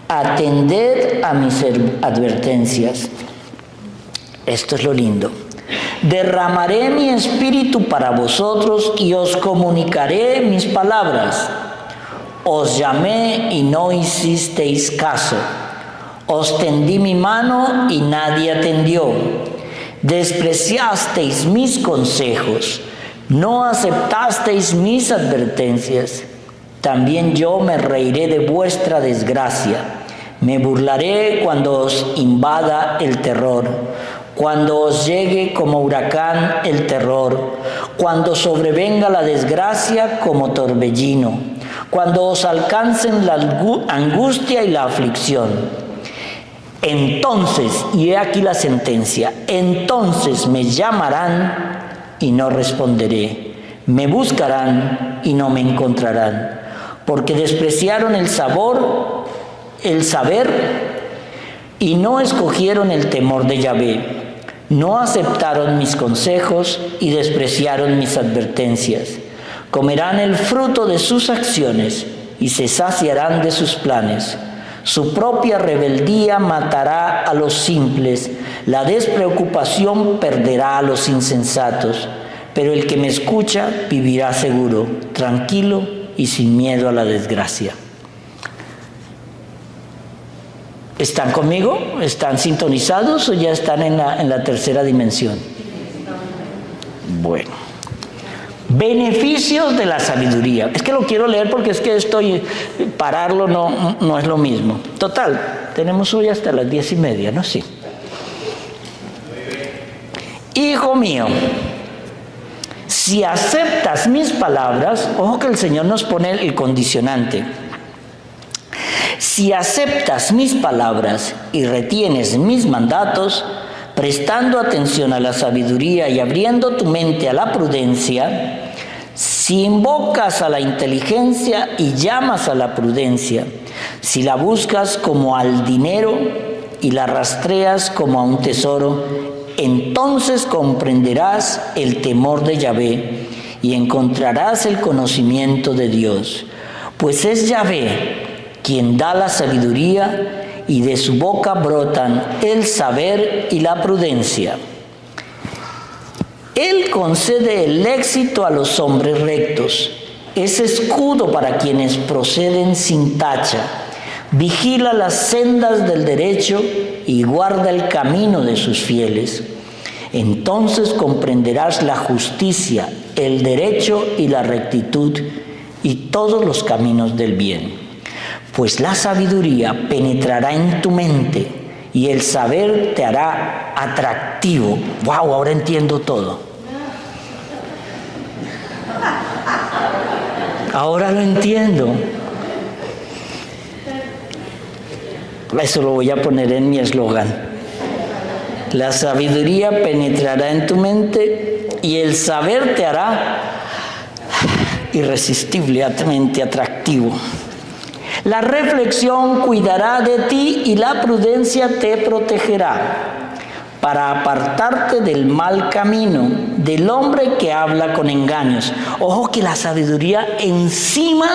[SPEAKER 1] Atended a mis advertencias. Esto es lo lindo. Derramaré mi espíritu para vosotros y os comunicaré mis palabras. Os llamé y no hicisteis caso. Os tendí mi mano y nadie atendió. Despreciasteis mis consejos. No aceptasteis mis advertencias. También yo me reiré de vuestra desgracia. Me burlaré cuando os invada el terror, cuando os llegue como huracán el terror, cuando sobrevenga la desgracia como torbellino, cuando os alcancen la angustia y la aflicción. Entonces, y he aquí la sentencia, entonces me llamarán y no responderé, me buscarán y no me encontrarán, porque despreciaron el saber y no escogieron el temor de Yahvé, no aceptaron mis consejos y despreciaron mis advertencias. Comerán el fruto de sus acciones y se saciarán de sus planes. Su propia rebeldía matará a los simples, la despreocupación perderá a los insensatos, pero el que me escucha vivirá seguro, tranquilo y sin miedo a la desgracia. ¿Están conmigo? ¿Están sintonizados o ya están en la tercera dimensión? Bueno. Beneficios de la sabiduría. Es que lo quiero leer porque es que pararlo no es lo mismo. Total, tenemos hoy hasta las 10:30, ¿no? Sí. Hijo mío, si aceptas mis palabras, ojo que el Señor nos pone el condicionante. Si aceptas mis palabras y retienes mis mandatos, prestando atención a la sabiduría y abriendo tu mente a la prudencia, si invocas a la inteligencia y llamas a la prudencia, si la buscas como al dinero y la rastreas como a un tesoro, entonces comprenderás el temor de Yahvé y encontrarás el conocimiento de Dios, pues es Yahvé quien da la sabiduría y de su boca brotan el saber y la prudencia. Él concede el éxito a los hombres rectos, es escudo para quienes proceden sin tacha, vigila las sendas del derecho y guarda el camino de sus fieles. Entonces comprenderás la justicia, el derecho y la rectitud y todos los caminos del bien. Pues la sabiduría penetrará en tu mente y el saber te hará atractivo. ¡Wow! Ahora entiendo todo. Ahora lo entiendo. Eso lo voy a poner en mi eslogan. La sabiduría penetrará en tu mente y el saber te hará irresistiblemente atractivo. La reflexión cuidará de ti y la prudencia te protegerá para apartarte del mal camino, del hombre que habla con engaños. Ojo que la sabiduría encima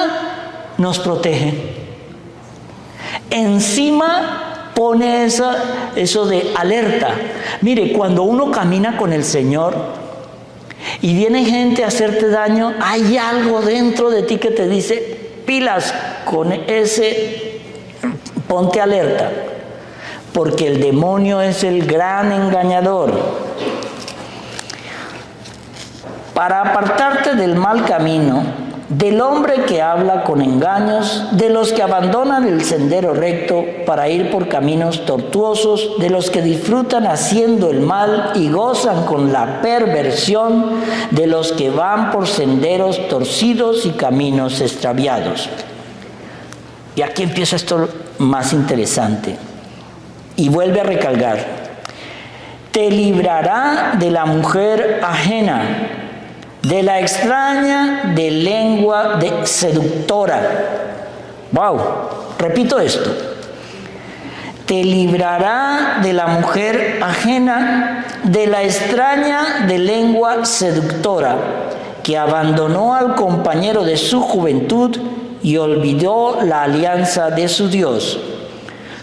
[SPEAKER 1] nos protege. Encima pone eso de alerta. Mire, cuando uno camina con el Señor y viene gente a hacerte daño, hay algo dentro de ti que te dice, pilas con ese, ponte alerta, porque el demonio es el gran engañador. Para apartarte del mal camino, del hombre que habla con engaños, de los que abandonan el sendero recto para ir por caminos tortuosos, de los que disfrutan haciendo el mal y gozan con la perversión, de los que van por senderos torcidos y caminos extraviados. Y aquí empieza esto más interesante. Y vuelve a recalcar: te librará de la mujer ajena, de la extraña de lengua seductora. Wow, repito esto. Te librará de la mujer ajena, de la extraña de lengua seductora, que abandonó al compañero de su juventud y olvidó la alianza de su Dios.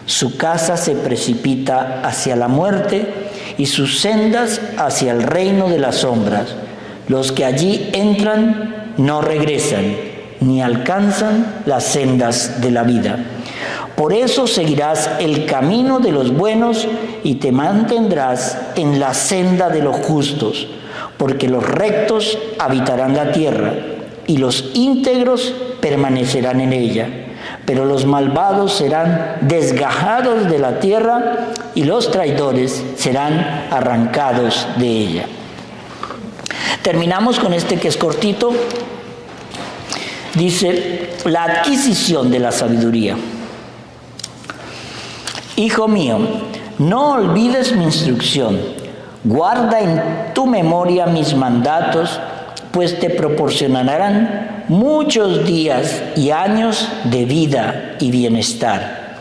[SPEAKER 1] Su casa se precipita hacia la muerte y sus sendas hacia el reino de las sombras. Los que allí entran no regresan, ni alcanzan las sendas de la vida. Por eso seguirás el camino de los buenos y te mantendrás en la senda de los justos, porque los rectos habitarán la tierra y los íntegros permanecerán en ella. Pero los malvados serán desgajados de la tierra y los traidores serán arrancados de ella. Terminamos con este que es cortito. Dice, la adquisición de la sabiduría. Hijo mío, no olvides mi instrucción. Guarda en tu memoria mis mandatos, pues te proporcionarán muchos días y años de vida y bienestar.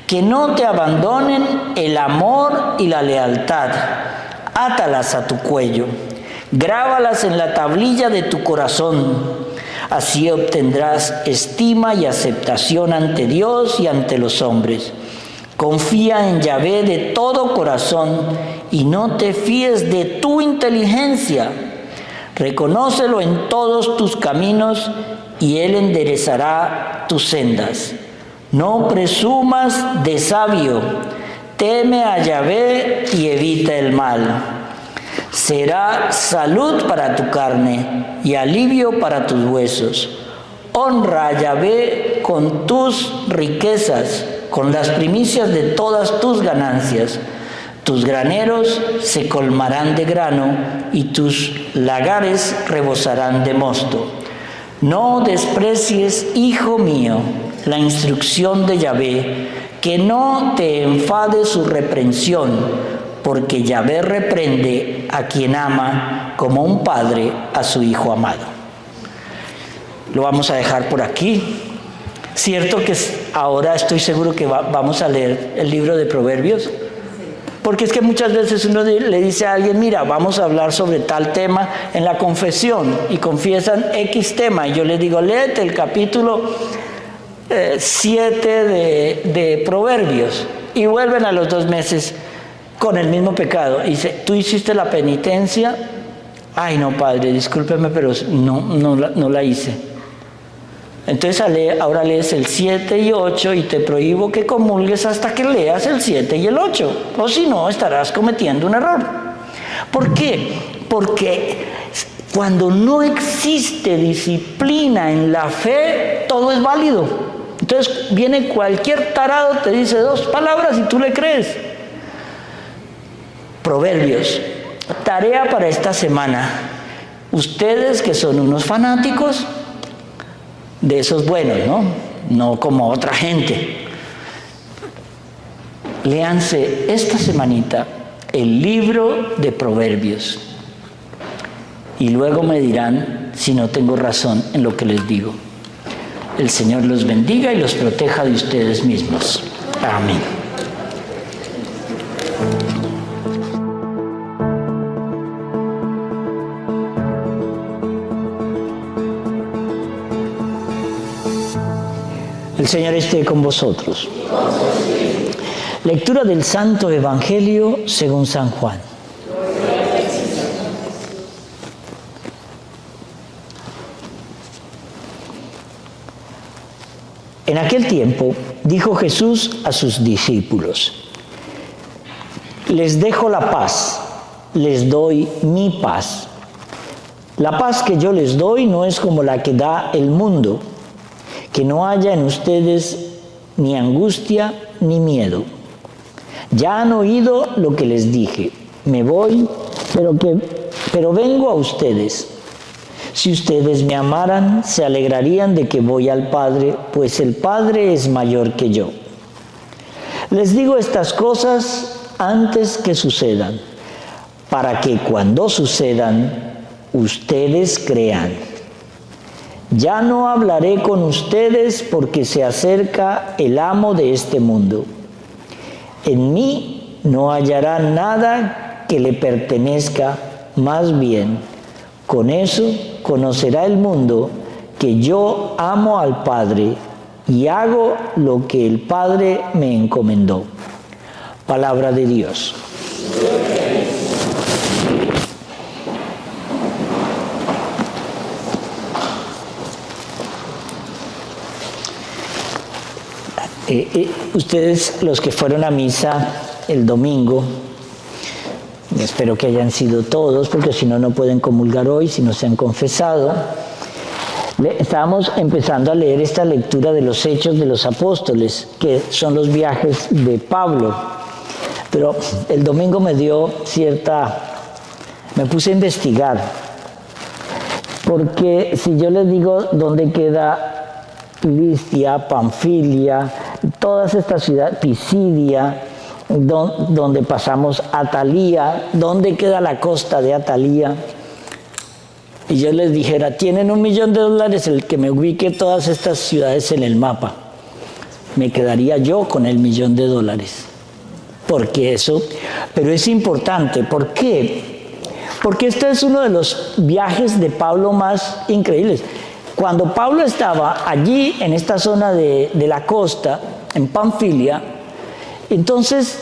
[SPEAKER 1] Que no te abandonen el amor y la lealtad. Átalas a tu cuello. Grábalas en la tablilla de tu corazón. Así obtendrás estima y aceptación ante Dios y ante los hombres. Confía en Yahvé de todo corazón y no te fíes de tu inteligencia. Reconócelo en todos tus caminos y Él enderezará tus sendas. No presumas de sabio. Teme a Yahvé y evita el mal. Será salud para tu carne y alivio para tus huesos. Honra a Yahvé con tus riquezas, con las primicias de todas tus ganancias. Tus graneros se colmarán de grano y tus lagares rebosarán de mosto. No desprecies, hijo mío, la instrucción de Yahvé, que no te enfade su reprensión, porque Yahvé reprende a quien ama como un padre a su hijo amado. Lo vamos a dejar por aquí. Cierto que ahora estoy seguro que vamos a leer el libro de Proverbios. Porque es que muchas veces uno le dice a alguien, mira, vamos a hablar sobre tal tema en la confesión, y confiesan X tema, y yo les digo, léete el capítulo 7 de Proverbios, y vuelven a los 2 meses con el mismo pecado. Y dice, ¿tú hiciste la penitencia? Ay, no, padre, discúlpeme, pero no la hice. Entonces ahora lees el 7 y 8 y te prohíbo que comulgues hasta que leas el 7 y el 8. O si no, estarás cometiendo un error. ¿Por qué? Porque cuando no existe disciplina en la fe, todo es válido. Entonces viene cualquier tarado, te dice 2 palabras y tú le crees. Proverbios. Tarea para esta semana. Ustedes que son unos fanáticos, de esos buenos, no como otra gente, léanse esta semanita el libro de Proverbios y luego me dirán si no tengo razón en lo que les digo. El Señor los bendiga y los proteja de ustedes mismos. Amén. El Señor esté con vosotros. Lectura del Santo Evangelio según San Juan. En aquel tiempo dijo Jesús a sus discípulos: les dejo la paz, les doy mi paz. La paz que yo les doy no es como la que da el mundo. Que no haya en ustedes ni angustia ni miedo. Ya han oído lo que les dije. Me voy, pero vengo a ustedes. Si ustedes me amaran, se alegrarían de que voy al Padre, pues el Padre es mayor que yo. Les digo estas cosas antes que sucedan, para que cuando sucedan, ustedes crean. Ya no hablaré con ustedes porque se acerca el amo de este mundo. En mí no hallará nada que le pertenezca, más bien, con eso conocerá el mundo que yo amo al Padre y hago lo que el Padre me encomendó. Palabra de Dios. Ustedes, los que fueron a misa el domingo, espero que hayan sido todos, porque si no, no pueden comulgar hoy, si no se han confesado. Estábamos empezando a leer esta lectura de los Hechos de los Apóstoles, que son los viajes de Pablo. Pero el domingo me puse a investigar, porque si yo les digo dónde queda Listia, Panfilia, todas estas ciudades, Pisidia, donde pasamos Atalía, ¿dónde queda la costa de Atalía? Y yo les dijera, tienen $1.000.000 el que me ubique todas estas ciudades en el mapa. Me quedaría yo con el $1.000.000. Porque eso, pero es importante. ¿Por qué? Porque este es uno de los viajes de Pablo más increíbles. Cuando Pablo estaba allí, en esta zona de la costa, en Panfilia, entonces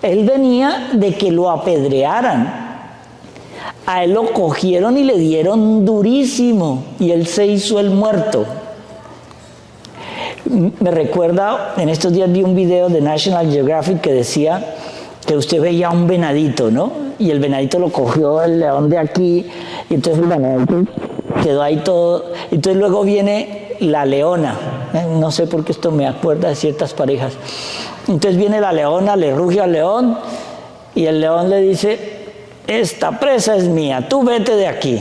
[SPEAKER 1] él venía de que lo apedrearan. A él lo cogieron y le dieron durísimo, y él se hizo el muerto. Me recuerda, en estos días vi un video de National Geographic que decía que usted veía un venadito, ¿no? Y el venadito lo cogió el león de aquí, y entonces el venadito quedó ahí todo. Entonces luego viene la leona. No sé por qué esto me acuerda de ciertas parejas. Entonces viene la leona, le ruge al león, y el león le dice: esta presa es mía, tú vete de aquí.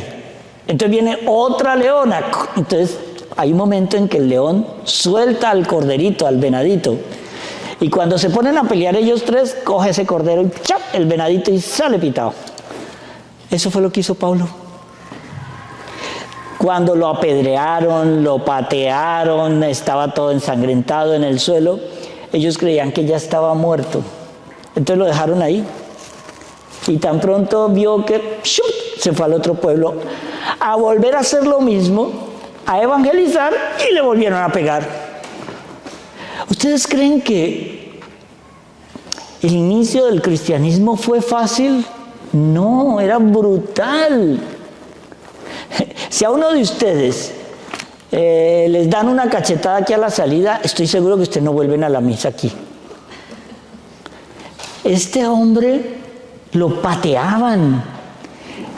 [SPEAKER 1] Entonces viene otra leona. Entonces hay un momento en que el león suelta al corderito, al venadito. Y cuando se ponen a pelear ellos tres, coge ese cordero y ¡chap!, el venadito, y sale pitado. Eso fue lo que hizo Pablo. Cuando lo apedrearon, lo patearon, estaba todo ensangrentado en el suelo, ellos creían que ya estaba muerto. Entonces lo dejaron ahí. Y tan pronto vio que ¡shum!, se fue al otro pueblo a volver a hacer lo mismo, a evangelizar, y le volvieron a pegar. ¿Ustedes creen que el inicio del cristianismo fue fácil? No, era brutal. Si a uno de ustedes les dan una cachetada aquí a la salida, estoy seguro que ustedes no vuelven a la misa aquí. Este hombre lo pateaban,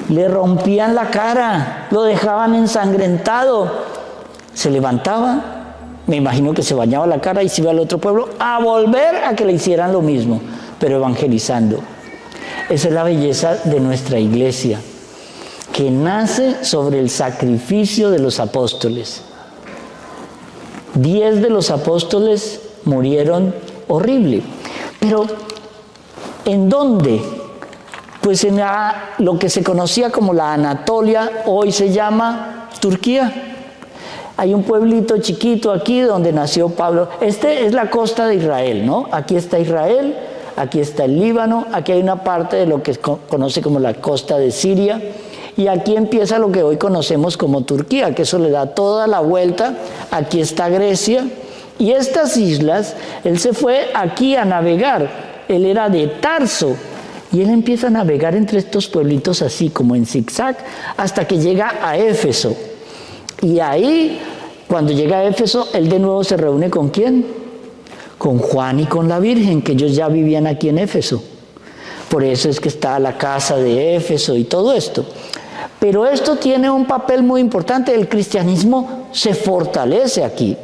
[SPEAKER 1] le rompían la cara, lo dejaban ensangrentado. Se levantaba, me imagino que se bañaba la cara y se iba al otro pueblo a volver a que le hicieran lo mismo, pero evangelizando. Esa es la belleza de nuestra iglesia, que nace sobre el sacrificio de los apóstoles. 10 de los apóstoles murieron horrible. Pero, ¿en dónde? Pues en lo que se conocía como la Anatolia, hoy se llama Turquía. Hay un pueblito chiquito aquí donde nació Pablo. Este es la costa de Israel, ¿no? Aquí está Israel, aquí está el Líbano, aquí hay una parte de lo que se conoce como la costa de Siria, y aquí empieza lo que hoy conocemos como Turquía, que eso le da toda la vuelta. Aquí está Grecia, y estas islas, él se fue aquí a navegar. Él era de Tarso, y él empieza a navegar entre estos pueblitos así como en zigzag, hasta que llega a Éfeso. Y ahí, cuando llega a Éfeso, él de nuevo se reúne ¿con quién? Con Juan y con la Virgen, que ellos ya vivían aquí en Éfeso. Por eso es que está la casa de Éfeso y todo esto. Pero esto tiene un papel muy importante. El cristianismo se fortalece aquí.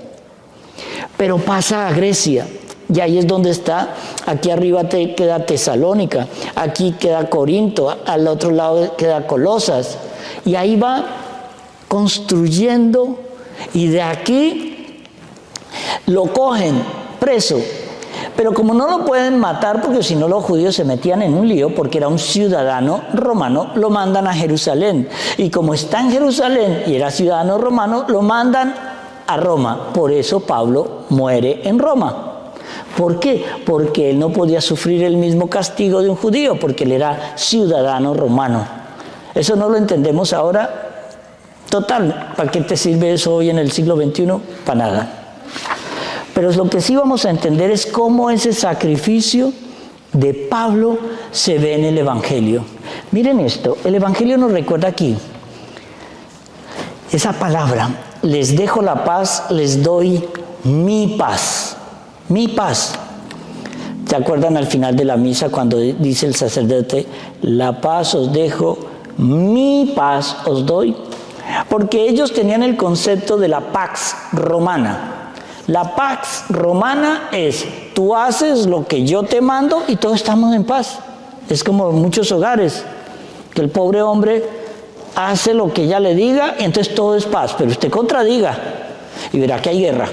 [SPEAKER 1] Pero pasa a Grecia. Y ahí es donde está. Aquí arriba queda Tesalónica. Aquí queda Corinto. Al otro lado queda Colosas. Y ahí va construyendo. Y de aquí lo cogen preso. Pero como no lo pueden matar, porque si no los judíos se metían en un lío, porque era un ciudadano romano, lo mandan a Jerusalén. Y como está en Jerusalén y era ciudadano romano, lo mandan a Roma. Por eso Pablo muere en Roma. ¿Por qué? Porque él no podía sufrir el mismo castigo de un judío, porque él era ciudadano romano. Eso no lo entendemos ahora. Total, ¿para qué te sirve eso hoy en el siglo XXI? Para nada. Pero lo que sí vamos a entender es cómo ese sacrificio de Pablo se ve en el Evangelio. Miren esto, el Evangelio nos recuerda aquí esa palabra: les dejo la paz, les doy mi paz. Mi paz. ¿Se acuerdan al final de la misa cuando dice el sacerdote: la paz os dejo, mi paz os doy? Porque ellos tenían el concepto de la pax romana. La pax romana es: tú haces lo que yo te mando y todos estamos en paz. Es como en muchos hogares, que el pobre hombre hace lo que ella le diga y entonces todo es paz, pero usted contradiga y verá que hay guerra.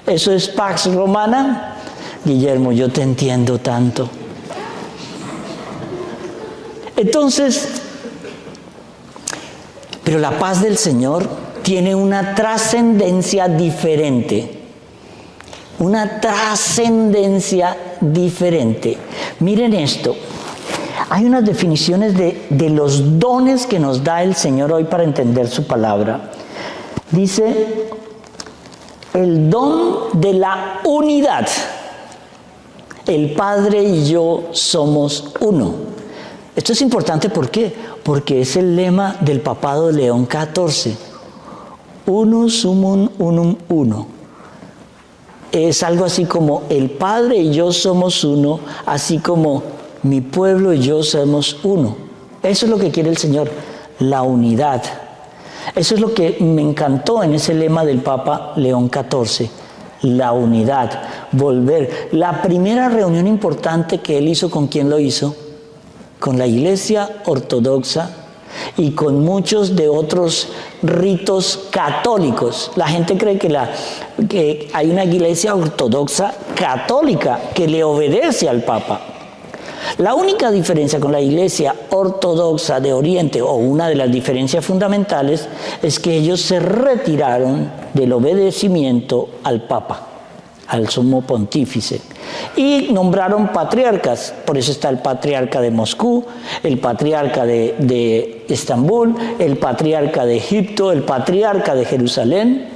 [SPEAKER 1] Eso es pax romana. Guillermo, yo te entiendo tanto. Entonces, pero la paz del Señor tiene una trascendencia diferente. Una trascendencia diferente. Miren esto. Hay unas definiciones de los dones que nos da el Señor hoy para entender su palabra. Dice: el don de la unidad. El Padre y yo somos uno. Esto es importante, ¿por qué? Porque es el lema del papado de León XIV. Unus summum unum uno. Es algo así como: el Padre y yo somos uno, así como mi pueblo y yo somos uno. Eso es lo que quiere el Señor, la unidad. Eso es lo que me encantó en ese lema del Papa León XIV, la unidad, volver. La primera reunión importante que él hizo, ¿con quién lo hizo? Con la Iglesia Ortodoxa y con muchos de otros ritos católicos. La gente cree que hay una Iglesia Ortodoxa católica que le obedece al Papa. La única diferencia con la Iglesia Ortodoxa de Oriente, o una de las diferencias fundamentales, es que ellos se retiraron del obedecimiento al Papa. al sumo pontífice. Y nombraron patriarcas, por eso está el patriarca de Moscú, el patriarca de Estambul, el patriarca de Egipto, el patriarca de Jerusalén,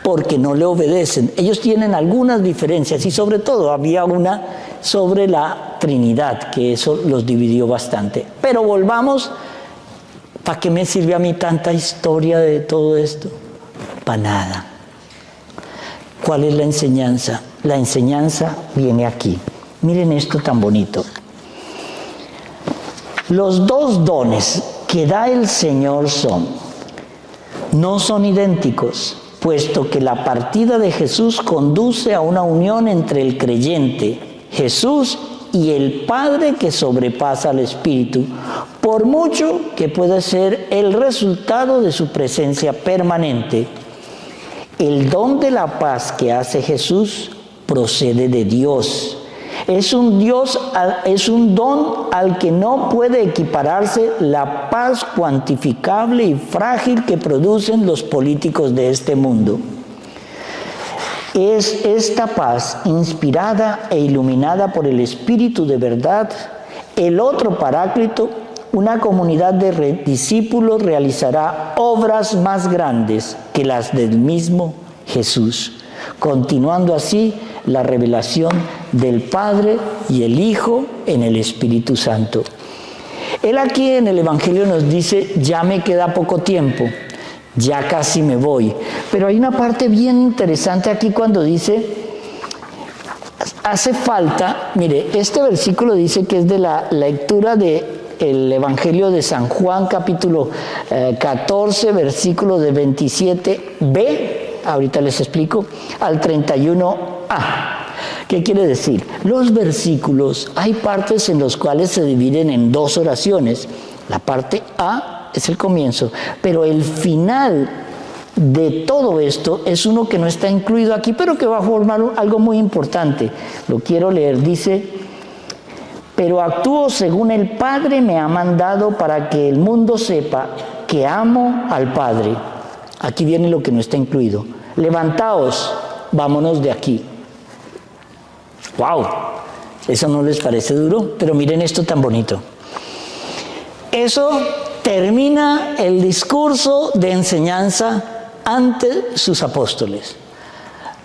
[SPEAKER 1] porque no le obedecen. Ellos tienen algunas diferencias y sobre todo había una sobre la Trinidad, que eso los dividió bastante. Pero volvamos, ¿para qué me sirve a mí tanta historia de todo esto? Para nada. ¿Cuál es la enseñanza? La enseñanza viene aquí. Miren esto tan bonito. Los dos dones que da el Señor no son idénticos, puesto que la partida de Jesús conduce a una unión entre el creyente, Jesús, y el Padre que sobrepasa al Espíritu, por mucho que pueda ser el resultado de su presencia permanente. El don de la paz que hace Jesús procede de Dios. Es un don al que no puede equipararse la paz cuantificable y frágil que producen los políticos de este mundo. Es esta paz inspirada e iluminada por el Espíritu de verdad, el otro Paráclito. Una comunidad de discípulos realizará obras más grandes que las del mismo Jesús, continuando así la revelación del Padre y el Hijo en el Espíritu Santo. Él aquí en el Evangelio nos dice, ya me queda poco tiempo, ya casi me voy. Pero hay una parte bien interesante aquí cuando dice, hace falta, mire, este versículo dice que es de la lectura del Evangelio de San Juan, capítulo 14, versículo de 27b, ahorita les explico, al 31a. ¿Qué quiere decir? Los versículos, hay partes en los cuales se dividen en dos oraciones. La parte A es el comienzo, pero el final de todo esto es uno que no está incluido aquí, pero que va a formar algo muy importante. Lo quiero leer, dice: pero actúo según el Padre me ha mandado para que el mundo sepa que amo al Padre. Aquí viene lo que no está incluido. Levantaos, vámonos de aquí. ¡Wow! ¿Eso no les parece duro? Pero miren esto tan bonito. Eso termina el discurso de enseñanza ante sus apóstoles.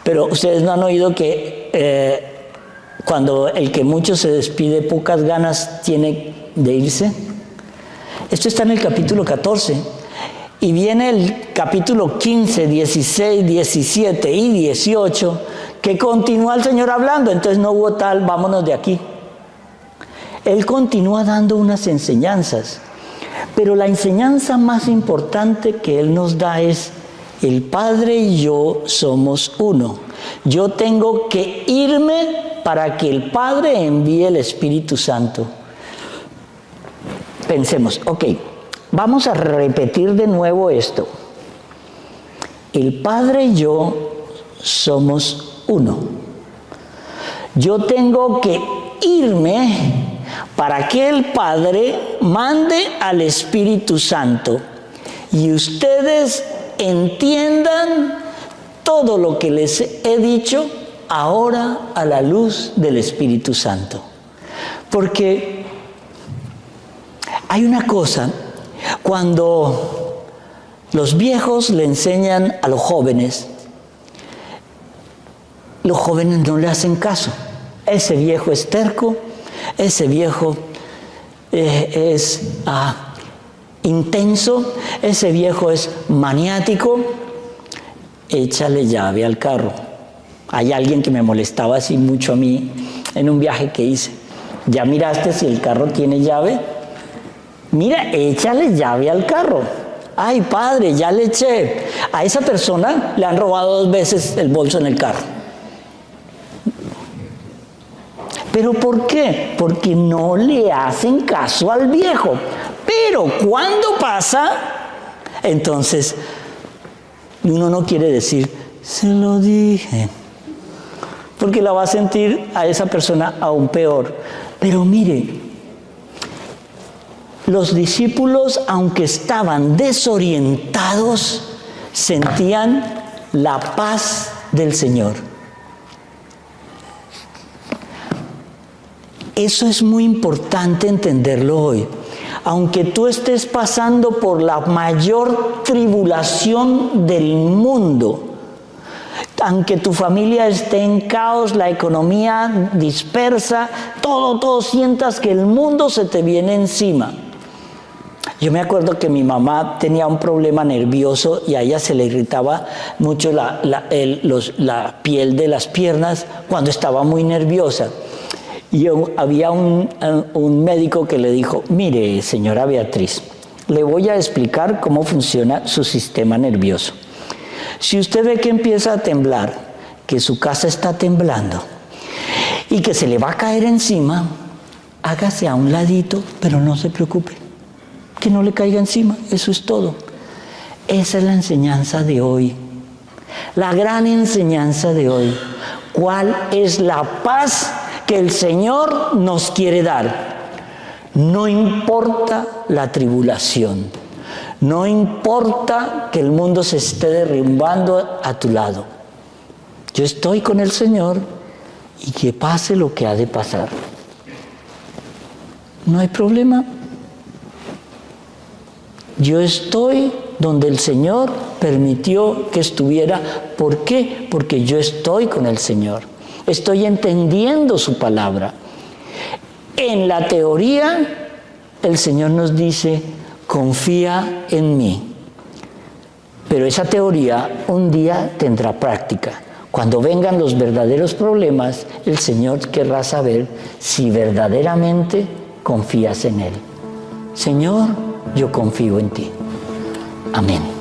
[SPEAKER 1] Pero ustedes no han oído que cuando el que mucho se despide, pocas ganas tiene de irse. Esto está en el capítulo 14. Y viene el capítulo 15, 16, 17 y 18, que continúa el Señor hablando. Entonces no hubo tal, vámonos de aquí. Él continúa dando unas enseñanzas. Pero la enseñanza más importante que Él nos da es: el Padre y yo somos uno. Yo tengo que irme para que el Padre envíe el Espíritu Santo. Pensemos, ok, vamos a repetir de nuevo esto. El Padre y yo somos uno. Yo tengo que irme para que el Padre mande al Espíritu Santo y ustedes entiendan todo lo que les he dicho ahora a la luz del Espíritu Santo. Porque hay una cosa, cuando los viejos le enseñan a los jóvenes no le hacen caso. Ese viejo es terco, ese viejo es intenso, ese viejo es maniático. Échale llave al carro. Hay alguien que me molestaba así mucho a mí en un viaje que hice. ¿Ya miraste si el carro tiene llave? Mira, échale llave al carro. Ay, padre, ya le eché. A esa persona le han robado 2 veces el bolso en el carro. ¿Pero por qué? Porque no le hacen caso al viejo. Pero cuando pasa, entonces uno no quiere decir, se lo dije, porque la va a sentir a esa persona aún peor. Pero mire, los discípulos, aunque estaban desorientados, sentían la paz del Señor. Eso es muy importante entenderlo hoy. Aunque tú estés pasando por la mayor tribulación del mundo, aunque tu familia esté en caos, la economía dispersa, todo sientas que el mundo se te viene encima. Yo me acuerdo que mi mamá tenía un problema nervioso y a ella se le irritaba mucho la piel de las piernas cuando estaba muy nerviosa. Y había un médico que le dijo: mire, señora Beatriz, le voy a explicar cómo funciona su sistema nervioso. Si usted ve que empieza a temblar, que su casa está temblando y que se le va a caer encima, hágase a un ladito, pero no se preocupe, que no le caiga encima, eso es todo. Esa es la enseñanza de hoy, la gran enseñanza de hoy. ¿Cuál es la paz que el Señor nos quiere dar? No importa la tribulación, no importa que el mundo se esté derrumbando a tu lado. Yo estoy con el Señor y que pase lo que ha de pasar. No hay problema. Yo estoy donde el Señor permitió que estuviera. ¿Por qué? Porque yo estoy con el Señor. Estoy entendiendo su palabra. En la teoría, el Señor nos dice: confía en mí. Pero esa teoría un día tendrá práctica. Cuando vengan los verdaderos problemas, el Señor querrá saber si verdaderamente confías en Él. Señor, yo confío en ti. Amén.